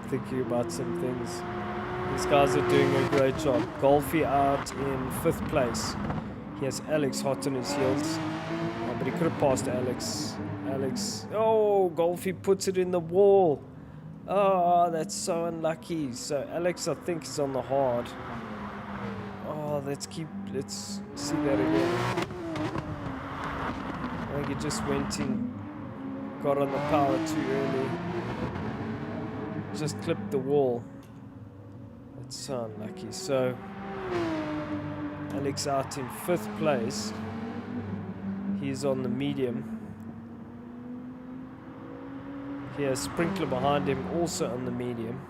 Thinking about some things. These guys are doing a great job. Golfy out in 5th place. He has Alex hot on his heels, but he could have passed Alex. Oh, Golfy puts it in the wall. Oh, that's so unlucky. So Alex, I think, is on the hard. Oh, let's see that again. I think he just went in, got on the power too early. Just clipped the wall. That's so unlucky. So Alex out in 5th place. He's on the medium. He has Sprinkler behind him, also on the medium.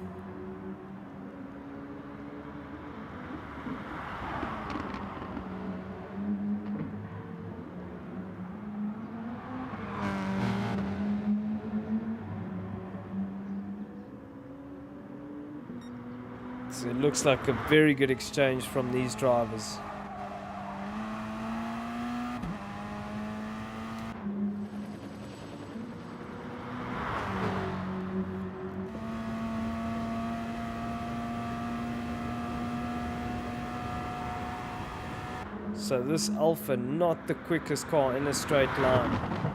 So it looks like a very good exchange from these drivers. So this Alpha, not the quickest car in a straight line.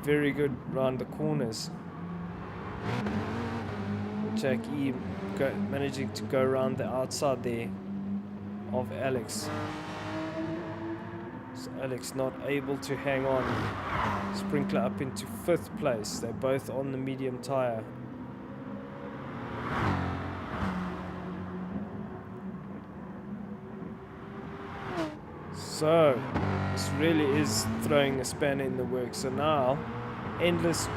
Very good round the corners. Jack E managing to go around the outside there of Alex. So Alex not able to hang on. Sprinkler up into 5th place. They're both on the medium tire. So this really is throwing a spanner in the works. So now Endless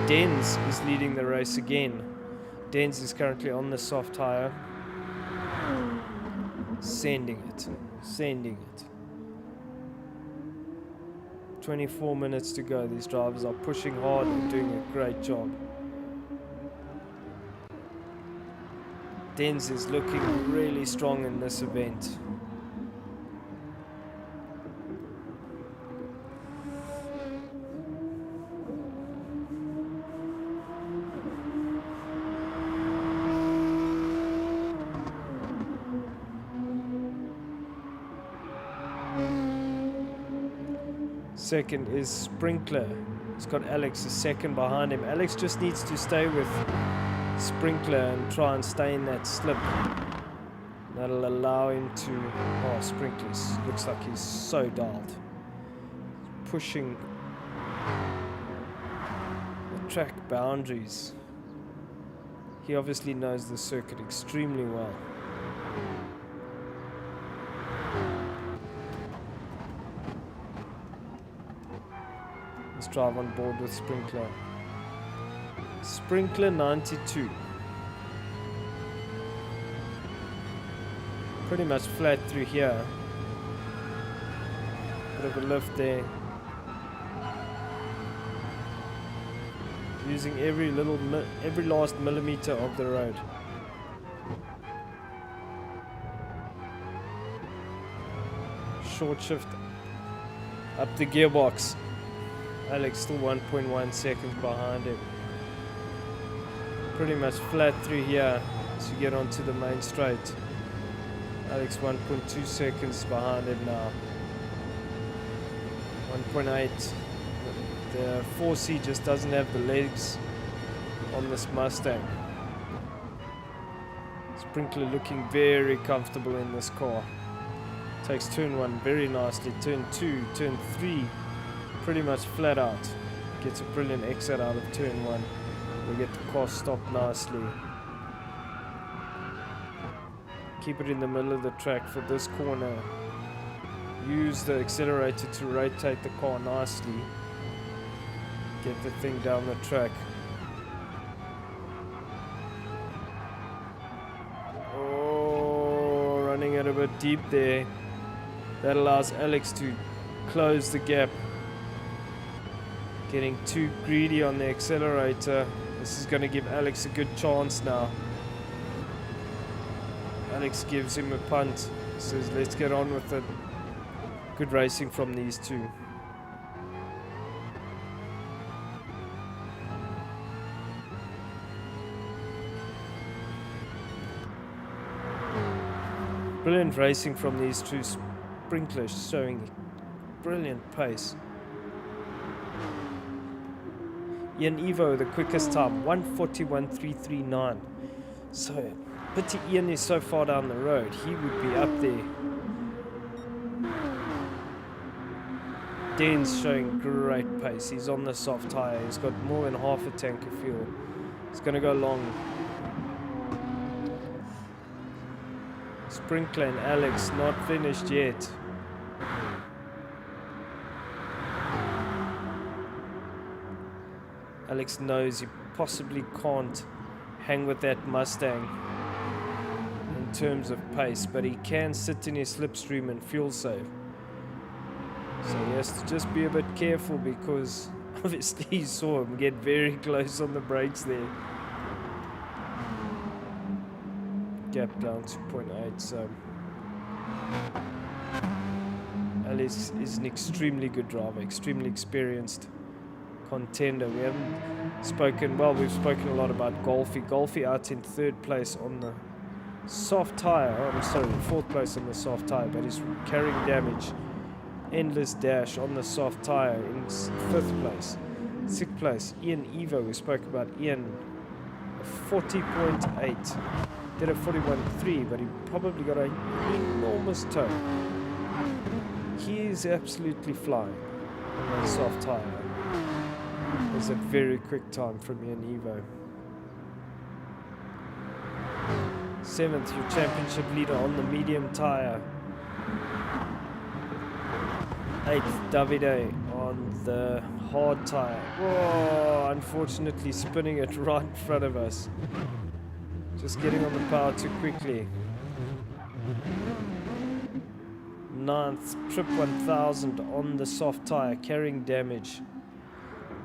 Denz is leading the race again. Denz is currently on the soft tire. Sending it. 24 minutes to go. These drivers are pushing hard and doing a great job. Denz is looking really strong in this event. Second is Sprinkler. He's got Alex a second behind him. Alex just needs to stay with Sprinkler and try and stay in that slip. That'll allow him to... Oh, Sprinkler looks like he's so dialed. Pushing the track boundaries. He obviously knows the circuit extremely well. Drive on board with Sprinkler. Sprinkler 92. Pretty much flat through here. Bit of a lift there. Using every last millimeter of the road. Short shift up the gearbox. Alex still 1.1 seconds behind him. Pretty much flat through here to get onto the main straight. Alex 1.2 seconds behind him now. 1.8. The 4C just doesn't have the legs on this Mustang. Sprinkler looking very comfortable in this car. Takes turn 1 very nicely. Turn 2, turn 3. Pretty much flat out. Gets a brilliant exit out of turn 1. We get the car stopped nicely. Keep it in the middle of the track for this corner. Use the accelerator to rotate the car nicely. Get the thing down the track. Oh, running it a bit deep there. That allows Alex to close the gap. Getting too greedy on the accelerator. This is going to give Alex a good chance now. Alex gives him a punt. Says let's get on with it. Good racing from these two. Brilliant racing from these two. Sprinklers showing brilliant pace. Ian Evo, the quickest time, 1:41.339. So, pity Ian is so far down the road, he would be up there. Denz showing great pace. He's on the soft tyre. He's got more than half a tank of fuel. He's going to go long. Sprinkler and Alex not finished yet. Alex knows he possibly can't hang with that Mustang in terms of pace, but he can sit in his slipstream and fuel save. So he has to just be a bit careful, because obviously he saw him get very close on the brakes there. Gap down to 0.8, so Alex is an extremely good driver, extremely experienced contender. We haven't spoken, well, we've spoken a lot about Golfy. Golfy out in 3rd place on the soft tyre. Oh, I'm sorry, 4th place on the soft tyre, but he's carrying damage. Endless Dash on the soft tyre in 5th place. 6th place, Ian Evo. We spoke about Ian, 40.8. Did a 41.3, but he probably got an enormous toe. He is absolutely flying on the soft tyre. It's a very quick time from Ian Evo. 7th, your championship leader on the medium tyre. 8th, Davide on the hard tyre. Oh, unfortunately spinning it right in front of us. Just getting on the power too quickly. 9th, Trip 1000 on the soft tyre, carrying damage.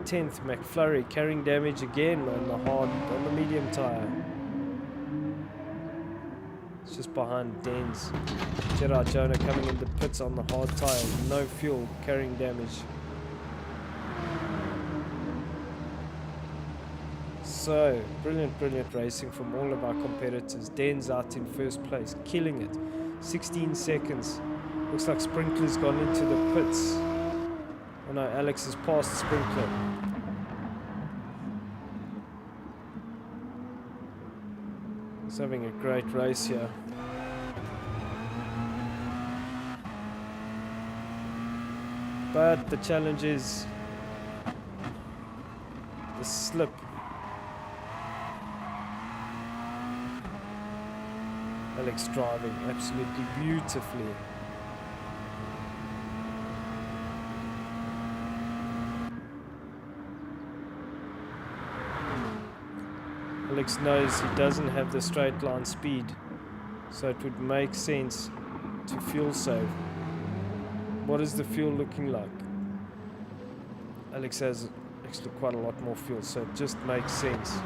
10th, McFlurry carrying damage again on the medium tyre. It's just behind Dens. Gerard Jonah coming in the pits on the hard tyre, no fuel, carrying damage. So, brilliant racing from all of our competitors. Dens out in 1st place, killing it. 16 seconds. Looks like Sprinkler's gone into the pits. Oh no, Alex has passed Sprinkler. He's having a great race here. But the challenge is the slip. Alex driving absolutely beautifully. Alex knows he doesn't have the straight line speed, so it would make sense to fuel save. What is the fuel looking like? Alex has actually quite a lot more fuel, so it just makes sense.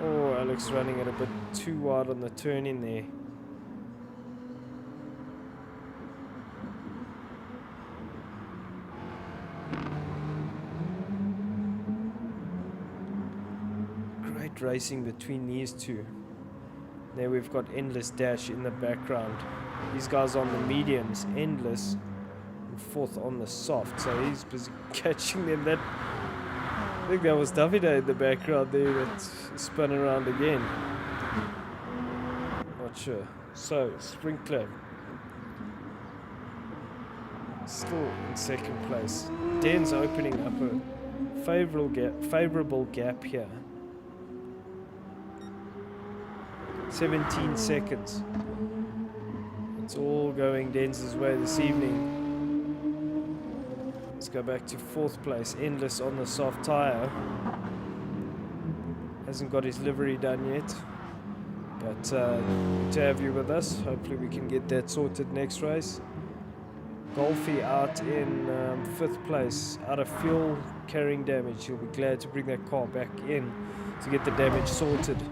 Oh, Alex running it a bit too wide on the turn in there. Great racing between these two. There we've got Endless Dash in the background. These guys on the mediums, Endless, and 4th on the soft, so he's busy catching them. I think that was Davide in the background there that spun around again. Not sure. So, Sprinkler still in 2nd place. Den's opening up a favourable gap here. 17 seconds. It's all going Denz's way this evening. Let's go back to 4th place. Endless on the soft tyre. Hasn't got his livery done yet. But good to have you with us. Hopefully we can get that sorted next race. Golfy out in 5th place. Out of fuel, carrying damage. He'll be glad to bring that car back in to get the damage sorted.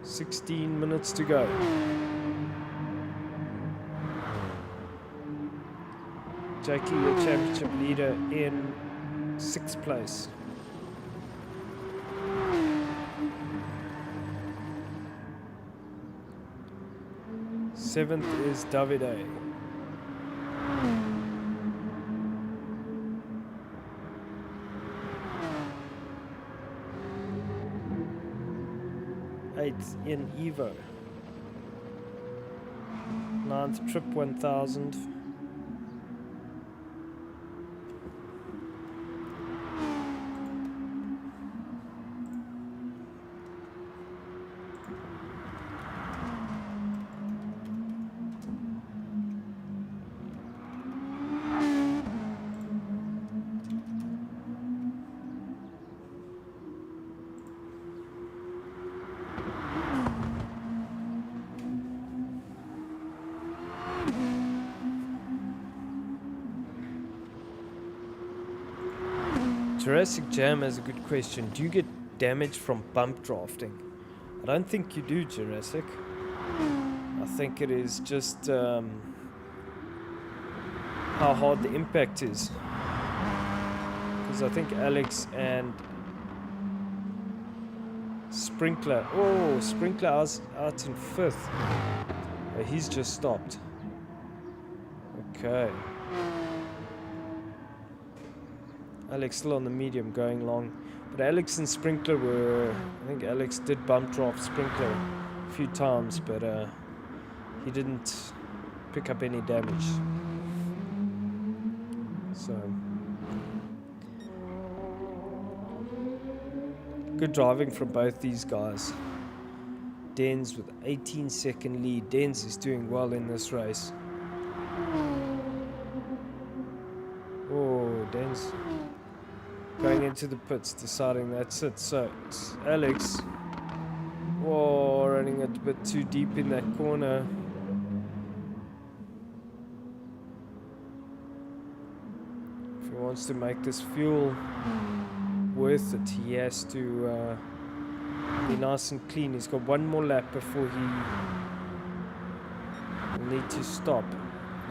16 minutes to go. Jackie, your championship leader, in 6th place. Seventh is Davide. Eighth in Evo. 9th Trip 1000. Jurassic Jam has a good question. Do you get damage from bump drafting? I don't think you do, Jurassic. I think it is just how hard the impact is. Because I think Alex and Sprinkler. Oh, Sprinkler out in 5th. He's just stopped. Okay. Alex still on the medium going long. But Alex and Sprinkler were... I think Alex did bump draft Sprinkler a few times, but he didn't pick up any damage. So... good driving from both these guys. Dens with 18-second lead. Dens is doing well in this race. Oh, Dens going into the pits, deciding that's it. So it's Alex. Whoa, running a bit too deep in that corner. If he wants to make this fuel worth it, he has to be nice and clean. He's got one more lap before he will need to stop.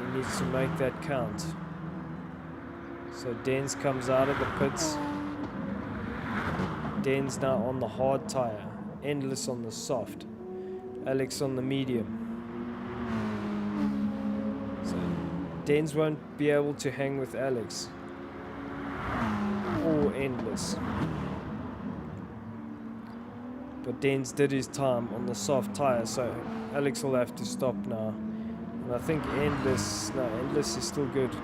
He needs to make that count. So Dens comes out of the pits. Dens now on the hard tire. Endless on the soft. Alex on the medium. So Dens won't be able to hang with Alex. Or Endless. But Dens did his time on the soft tire, so Alex will have to stop now. And I think Endless is still good.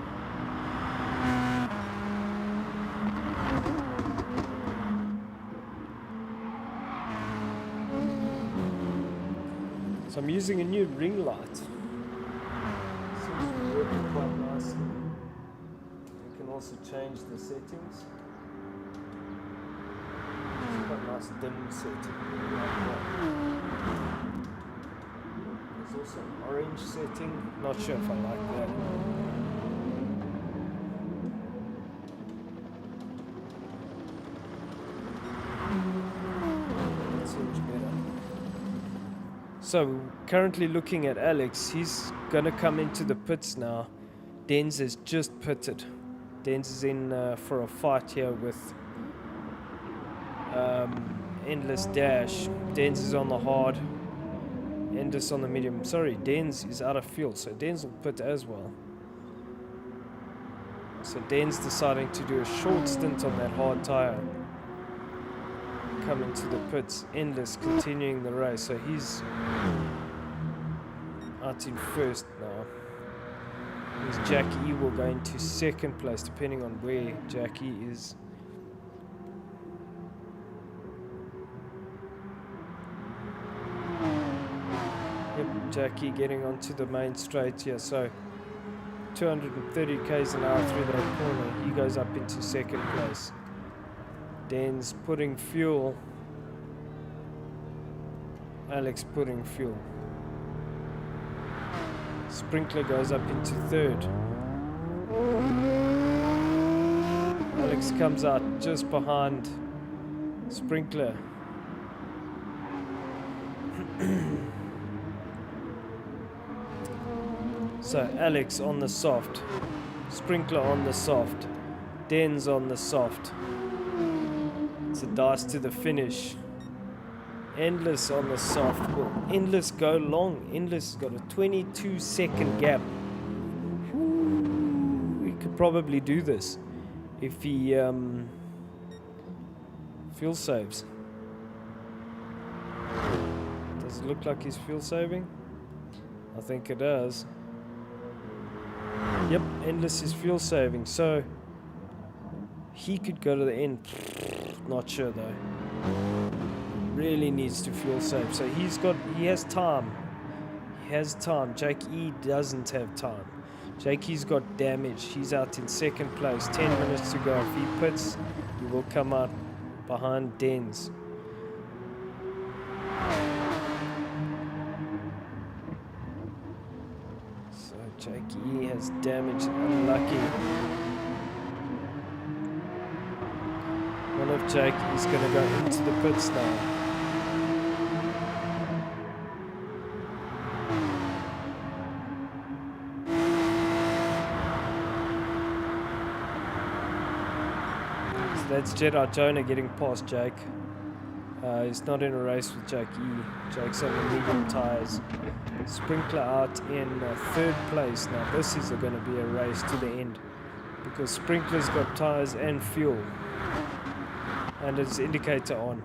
So I'm using a new ring light. Seems to be working quite nicely. You can also change the settings. It's quite a nice dim setting. There's also an orange setting. Not sure if I like that. That seems better. So currently looking at Alex, he's gonna come into the pits now. Dens has just pitted. Dens is in for a fight here with Endless Dash. Dens is on the hard. Endless on the medium. Sorry, Dens is out of fuel, so Dens will pit as well. So Dens deciding to do a short stint on that hard tire. Come into the pits. Endless continuing the race, so he's out in 1st now. As Jack E will go into 2nd place, depending on where Jack E is. Yep, Jack E getting onto the main straight here, so 230 k's an hour through that corner. He goes up into 2nd place. Dens putting fuel. Alex putting fuel. Sprinkler goes up into 3rd. Alex comes out just behind Sprinkler. So Alex on the soft. Sprinkler on the soft. Dens on the soft. It's a dice to the finish. Endless on the soft. Will Endless go long? Endless has got a 22-second gap. He could probably do this if he fuel saves. Does it look like he's fuel saving? I think it does. Yep, Endless is fuel saving, so he could go to the end. Not sure though. Really needs to fuel save. So he has time. He has time. Jake E doesn't have time. Jake E's got damage. He's out in 2nd place. 10 minutes to go. If he pits, he will come out behind Dens. So Jake E has damage. Unlucky. wonder if Jake is going to go into the pits now. So that's Jeddah Jonah getting past Jake. He's not in a race with Jake E. Jake's on the medium tyres. Sprinkler out in third place. Now this is going to be a race to the end, because Sprinkler's got tyres and fuel. And its indicator on.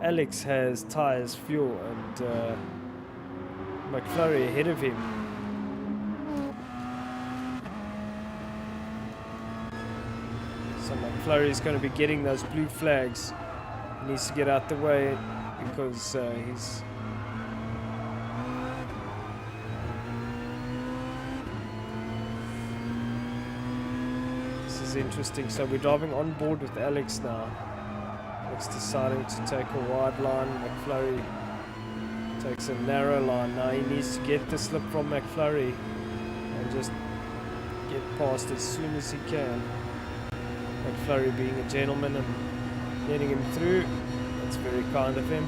Alex has tyres, fuel, and McFlurry ahead of him. So McFlurry is going to be getting those blue flags. He needs to get out the way because he's... This is interesting. So we're driving on board with Alex now. Alex deciding to take a wide line. McFlurry takes a narrow line. Now he needs to get the slip from McFlurry and just get past as soon as he can. McFlurry being a gentleman and letting him through. That's very kind of him.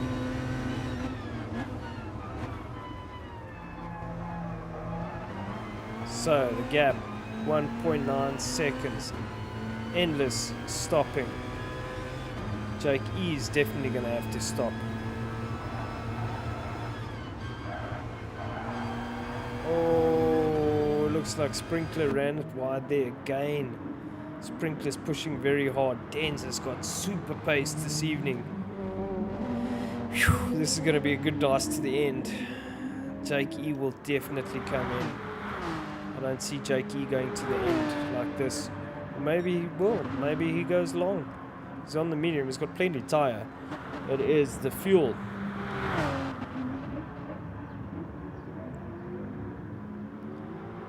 So the gap, 1.9 seconds. Endless stopping. Jake E is definitely going to have to stop. Oh, looks like Sprinkler ran it wide there again. Sprinkler's pushing very hard. Denz has got super pace this evening. Whew, this is going to be a good dice to the end. Jake E will definitely come in. I don't see Jake E going to the end like this. Or maybe he will. Maybe he goes long. He's on the medium. He's got plenty of tyre. It is the fuel.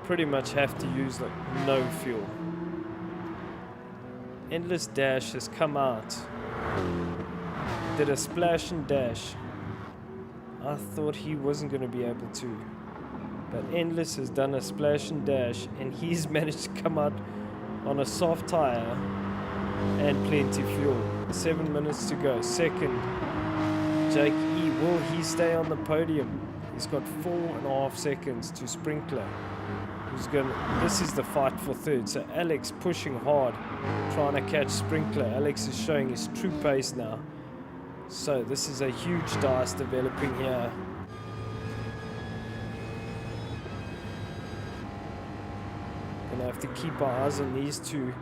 Pretty much have to use like no fuel. Endless Dash has come out. Did a splash and dash. I thought he wasn't going to be able to. But Endless has done a splash and dash, and he's managed to come out on a soft tyre and plenty fuel. 7 minutes to go. Second, Jake E. Will he stay on the podium? He's got 4.5 seconds to Sprinkler. This is the fight for third. So Alex pushing hard, trying to catch Sprinkler. Alex is showing his true pace now. So this is a huge dice developing here. Gonna have to keep our eyes on these two.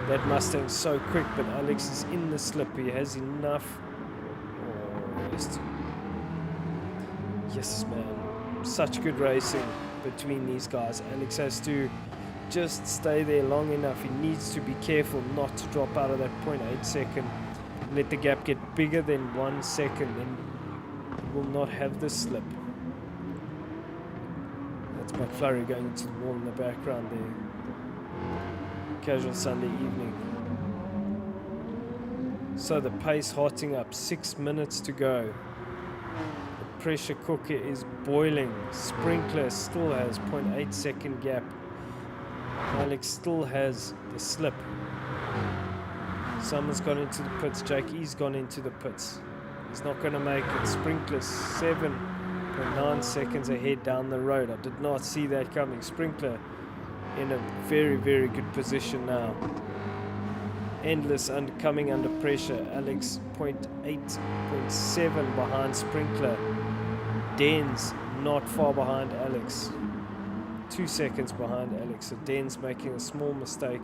That Mustang's so quick, but Alex is in the slip. He has enough. Oh, yes, man. Such good racing between these guys. Alex has to just stay there long enough. He needs to be careful not to drop out of that 0.8 second. Let the gap get bigger than 1 second, then he will not have the slip. That's McFlurry going into the wall in the background there. Casual Sunday evening. So the pace hotting up, 6 minutes to go. The pressure cooker is boiling. Sprinkler still has 0.8 second gap. Alex still has the slip. Someone's gone into the pits. Jake E's gone into the pits. He's not going to make it. Sprinkler 7.9 seconds ahead down the road. I did not see that coming. Sprinkler in a very, very good position now. Endless coming under pressure. Alex 0.8, 0.7 behind Sprinkler. Denz not far behind Alex. 2 seconds behind Alex. So Denz making a small mistake,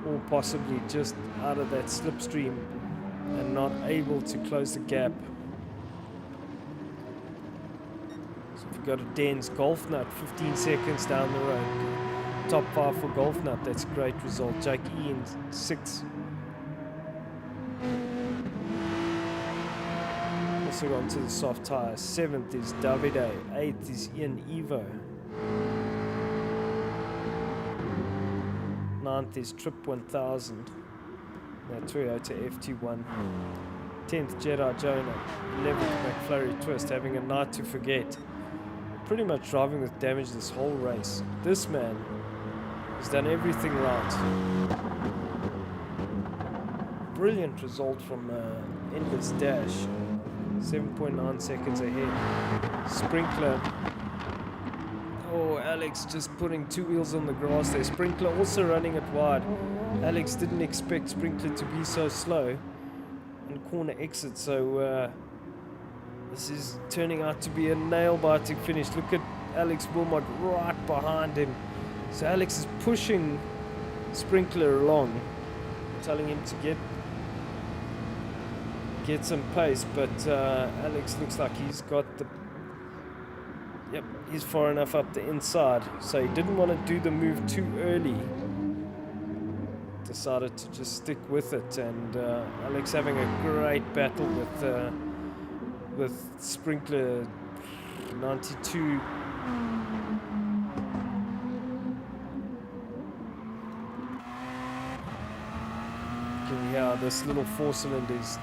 or possibly just out of that slipstream and not able to close the gap. So if we go to Denz, Golf Nut 15 seconds down the road. Top 5 for Golf Nut, that's a great result. Jake E in 6th. Also gone to the soft tyre. 7th is Davide. 8th is Ian Evo. 9th is Trip 1000. Toyota FT1. 10th Jeddah Jonah. 11th McFlurry Twist, having a night to forget. Pretty much driving with damage this whole race. This man has done everything right. brilliant result from Endless Dash. 7.9 seconds ahead. Sprinkler. Oh, Alex just putting 2 wheels on the grass there. Sprinkler also running it wide. Alex didn't expect Sprinkler to be so slow on corner exit, so this is turning out to be a nail-biting finish. Look at Alex Wilmot right behind him. So Alex is pushing Sprinkler along, telling him to get some pace, but Alex looks like he's got the... Yep, he's far enough up the inside, so he didn't want to do the move too early. Decided to just stick with it, and Alex having a great battle with Sprinkler 92. Can you hear this little 4-cylinders?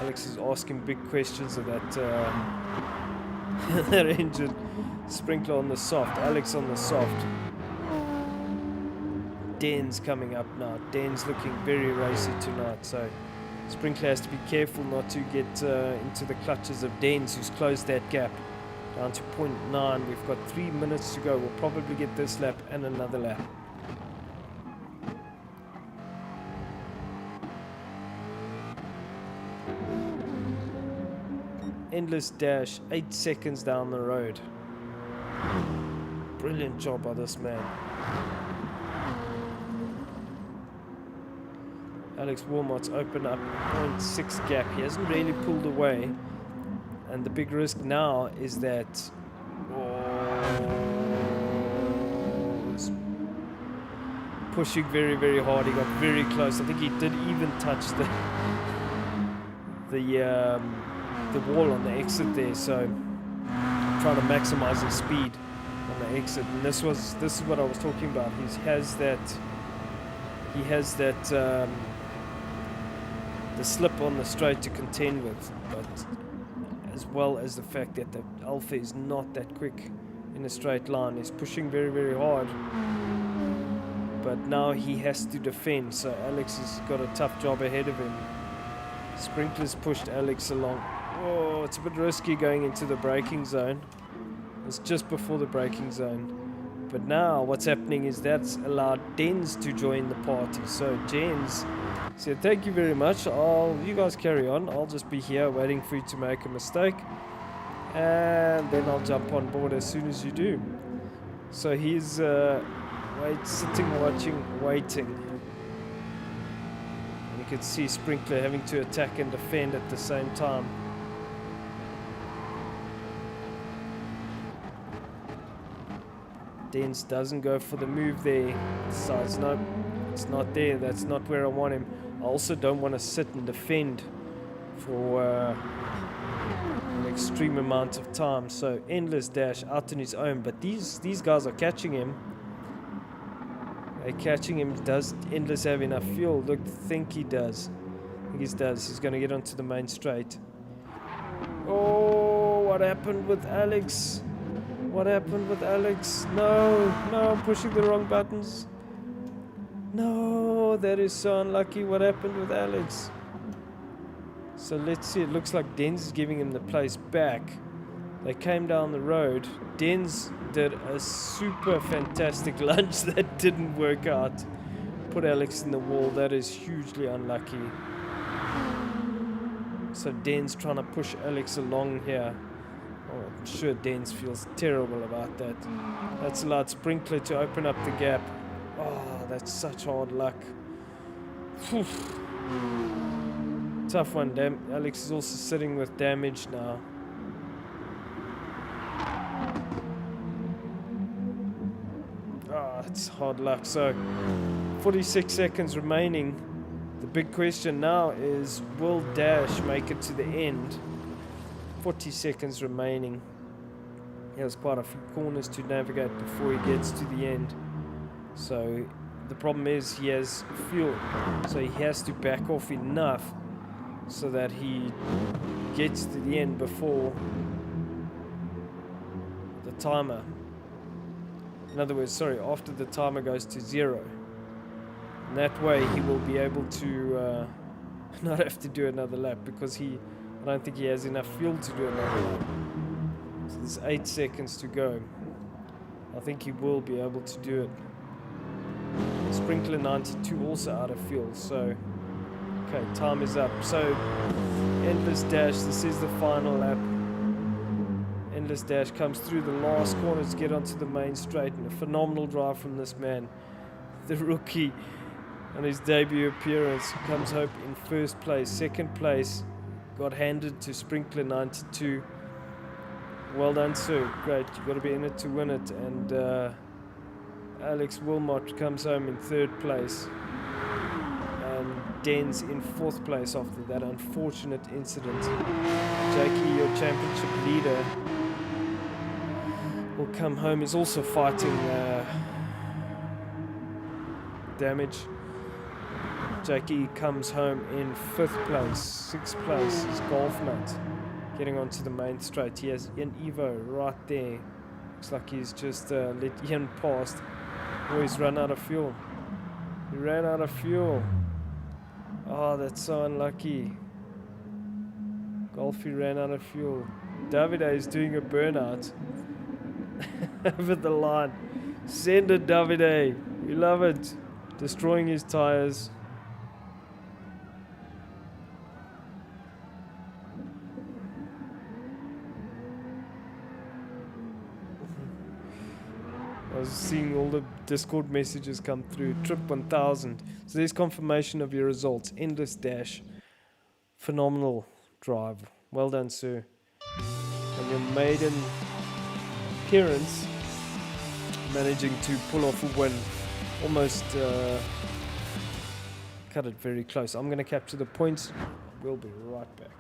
Alex is asking big questions of that that engine. Sprinkler on the soft, Alex on the soft. Dan's coming up now. Dan's looking very racy tonight, so Sprinkler has to be careful not to get into the clutches of Dan's, who's closed that gap down to 0.9. We've got 3 minutes to go. We'll probably get this lap and another lap. Endless Dash, 8 seconds down the road. Brilliant job by this man. Alex Wilmot's opened up 0.6 gap. He hasn't really pulled away. And the big risk now is that... he's pushing very, very hard. He got very close. I think he did even touch the wall on the exit there. So trying to maximize his speed on the exit. And this is what I was talking about. He has that the slip on the straight to contend with, but as well as the fact that the Alpha is not that quick in a straight line. He's pushing very, very hard, but now he has to defend, so Alex has got a tough job ahead of him. Sprinkler's pushed Alex along. Oh, it's a bit risky going into the braking zone. It's just before the braking zone. But now what's happening is that's allowed Dens to join the party. So Jens said, thank you very much. You guys carry on. I'll just be here waiting for you to make a mistake. And then I'll jump on board as soon as you do. So he's sitting, watching, waiting. And you can see Sprinkler having to attack and defend at the same time. Dens doesn't go for the move there. Decides, no, it's not there. That's not where I want him. I also don't want to sit and defend for an extreme amount of time. So Endless Dash out on his own. But these guys are catching him. They're catching him. Does Endless have enough fuel? Look, think he does. I think he does. He's going to get onto the main straight. Oh, what happened with Alex? What happened with Alex? No, I'm pushing the wrong buttons. No, that is so unlucky. What happened with Alex? So let's see. It looks like Dens is giving him the place back. They came down the road. Dens did a super fantastic lunge that didn't work out. Put Alex in the wall. That is hugely unlucky. So Dens trying to push Alex along here. Oh, I'm sure Dens feels terrible about that. That's allowed Sprinkler to open up the gap. Oh, that's such hard luck. Whew. Tough one. Alex is also sitting with damage now. It's hard luck. So 46 seconds remaining. The big question now is, will Dash make it to the end? 40 seconds remaining. He has quite a few corners to navigate before he gets to the end. So the problem is he has fuel, so he has to back off enough so that he gets to the end before the timer. In other words, after the timer goes to 0. And that way he will be able to not have to do another lap, because I don't think he has enough fuel to do another lap. So there's 8 seconds to go. I think he will be able to do it. Sprinkler 92 also out of fuel, so okay, time is up. So Endless Dash, this is the final lap. Endless Dash comes through the last corner to get onto the main straight, and a phenomenal drive from this man, the rookie, on his debut appearance. Comes home in first place. Second place got handed to Sprinkler 92. Well done, sir. Great, you've got to be in it to win it. And Alex Wilmot comes home in third place, and Den's in fourth place after that unfortunate incident. Jakey, your championship leader, will come home. He's also fighting damage. Jakey comes home in fifth place. Sixth place is Golf Nut, getting onto the main straight. He has Ian Evo right there. Looks like he's just let Ian past. Oh, he's run out of fuel. He ran out of fuel. Oh, that's so unlucky. Golfy ran out of fuel. Davide is doing a burnout over the line. Send it, Davide. We love it. Destroying his tires. I was seeing all the Discord messages come through. Trip 1000. So there's confirmation of your results. Endless Dash. Phenomenal drive. Well done, sir. And your maiden appearance, managing to pull off a win. Almost cut it very close. I'm going to capture the points. We'll be right back.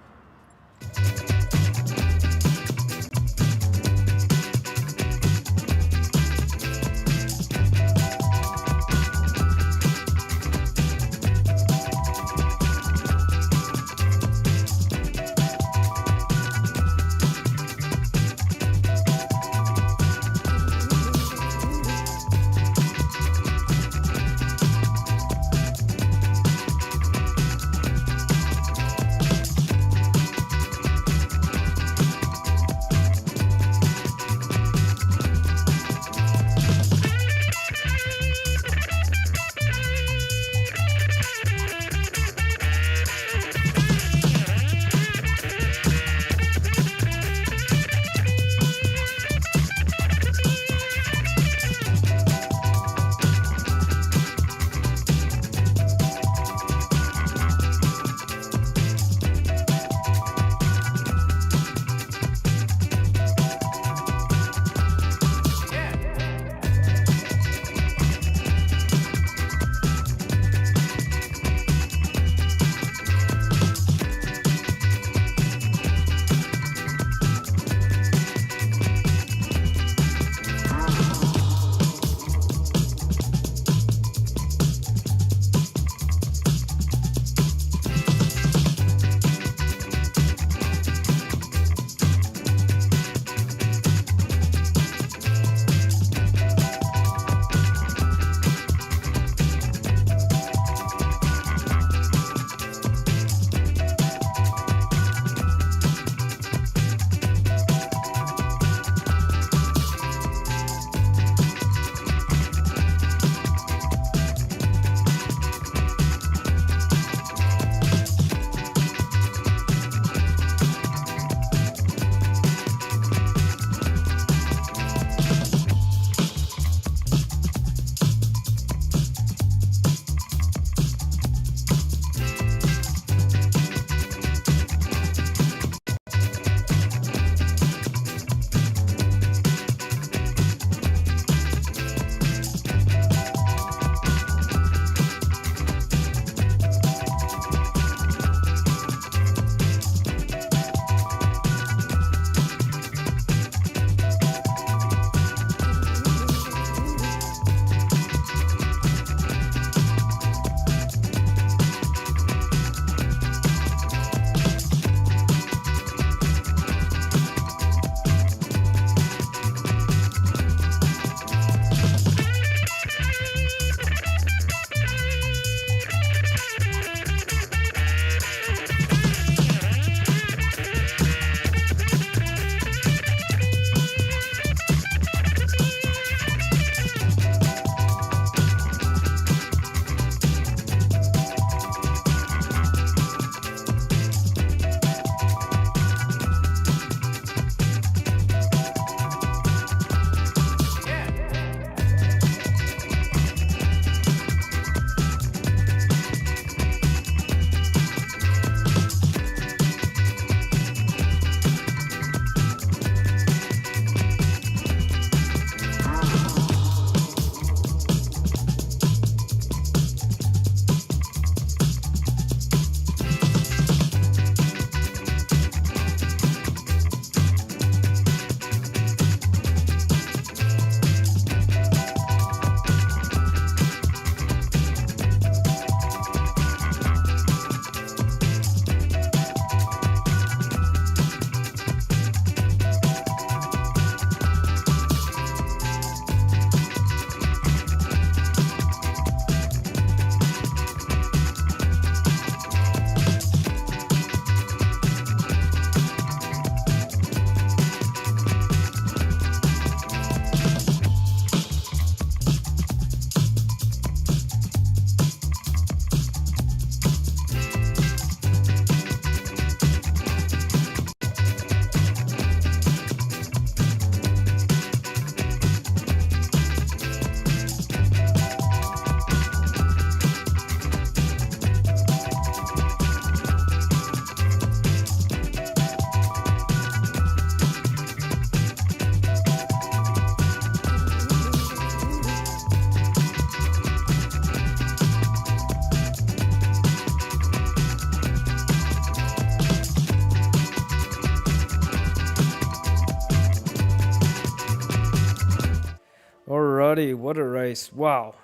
what a race. Wow.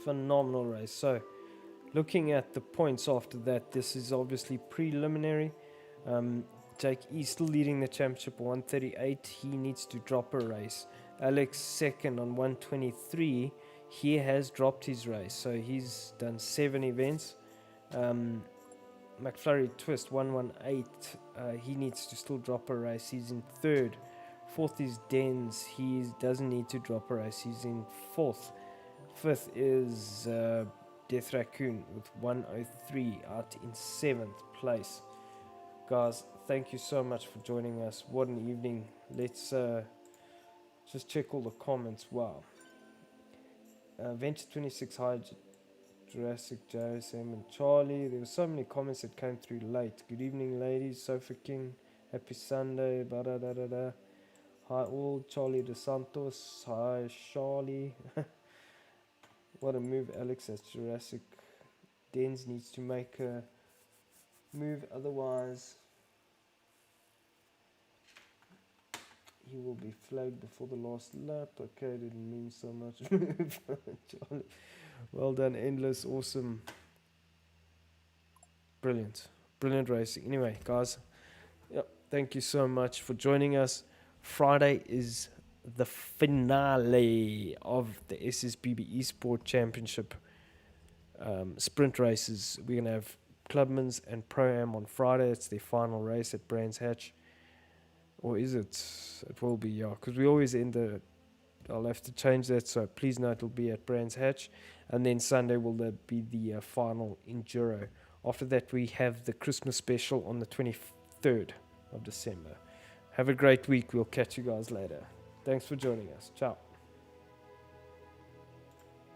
Phenomenal race. So, looking at the points after that, this is obviously preliminary. Jake East still leading the championship 138. He needs to drop a race. Alex second on 123. He has dropped his race, so he's done 7 events. McFlurry Twist 118. He needs to still drop a race. He's in third. Fourth is Dens. He doesn't need to drop a race. He's in fourth. Fifth is Death Raccoon with 103 out in 7th place. Guys, thank you so much for joining us. What an evening. Let's just check all the comments. Wow. Venture 26 High, Jurassic, JSM and Charlie. There were so many comments that came through late. Good evening, ladies. Sofa King. Happy Sunday. Ba-da-da-da-da. Hi all. Charlie De Santos. Hi, Charlie. What a move, Alex. That's Jurassic. Dens needs to make a move, otherwise he will be flagged before the last lap. Okay, didn't mean so much. Charlie. Well done, Endless. Awesome. Brilliant racing. Anyway, guys, thank you so much for joining us. Friday is the finale of the SSBB Esport Championship sprint races. We're going to have Clubman's and Pro-Am on Friday. It's their final race at Brands Hatch. Or is it? It will be, yeah, because we always end I'll have to change that, so please note it'll be at Brands Hatch. And then Sunday will be the final Enduro. After that, we have the Christmas special on the 23rd of December. Have a great week. We'll catch you guys later. Thanks for joining us. Ciao.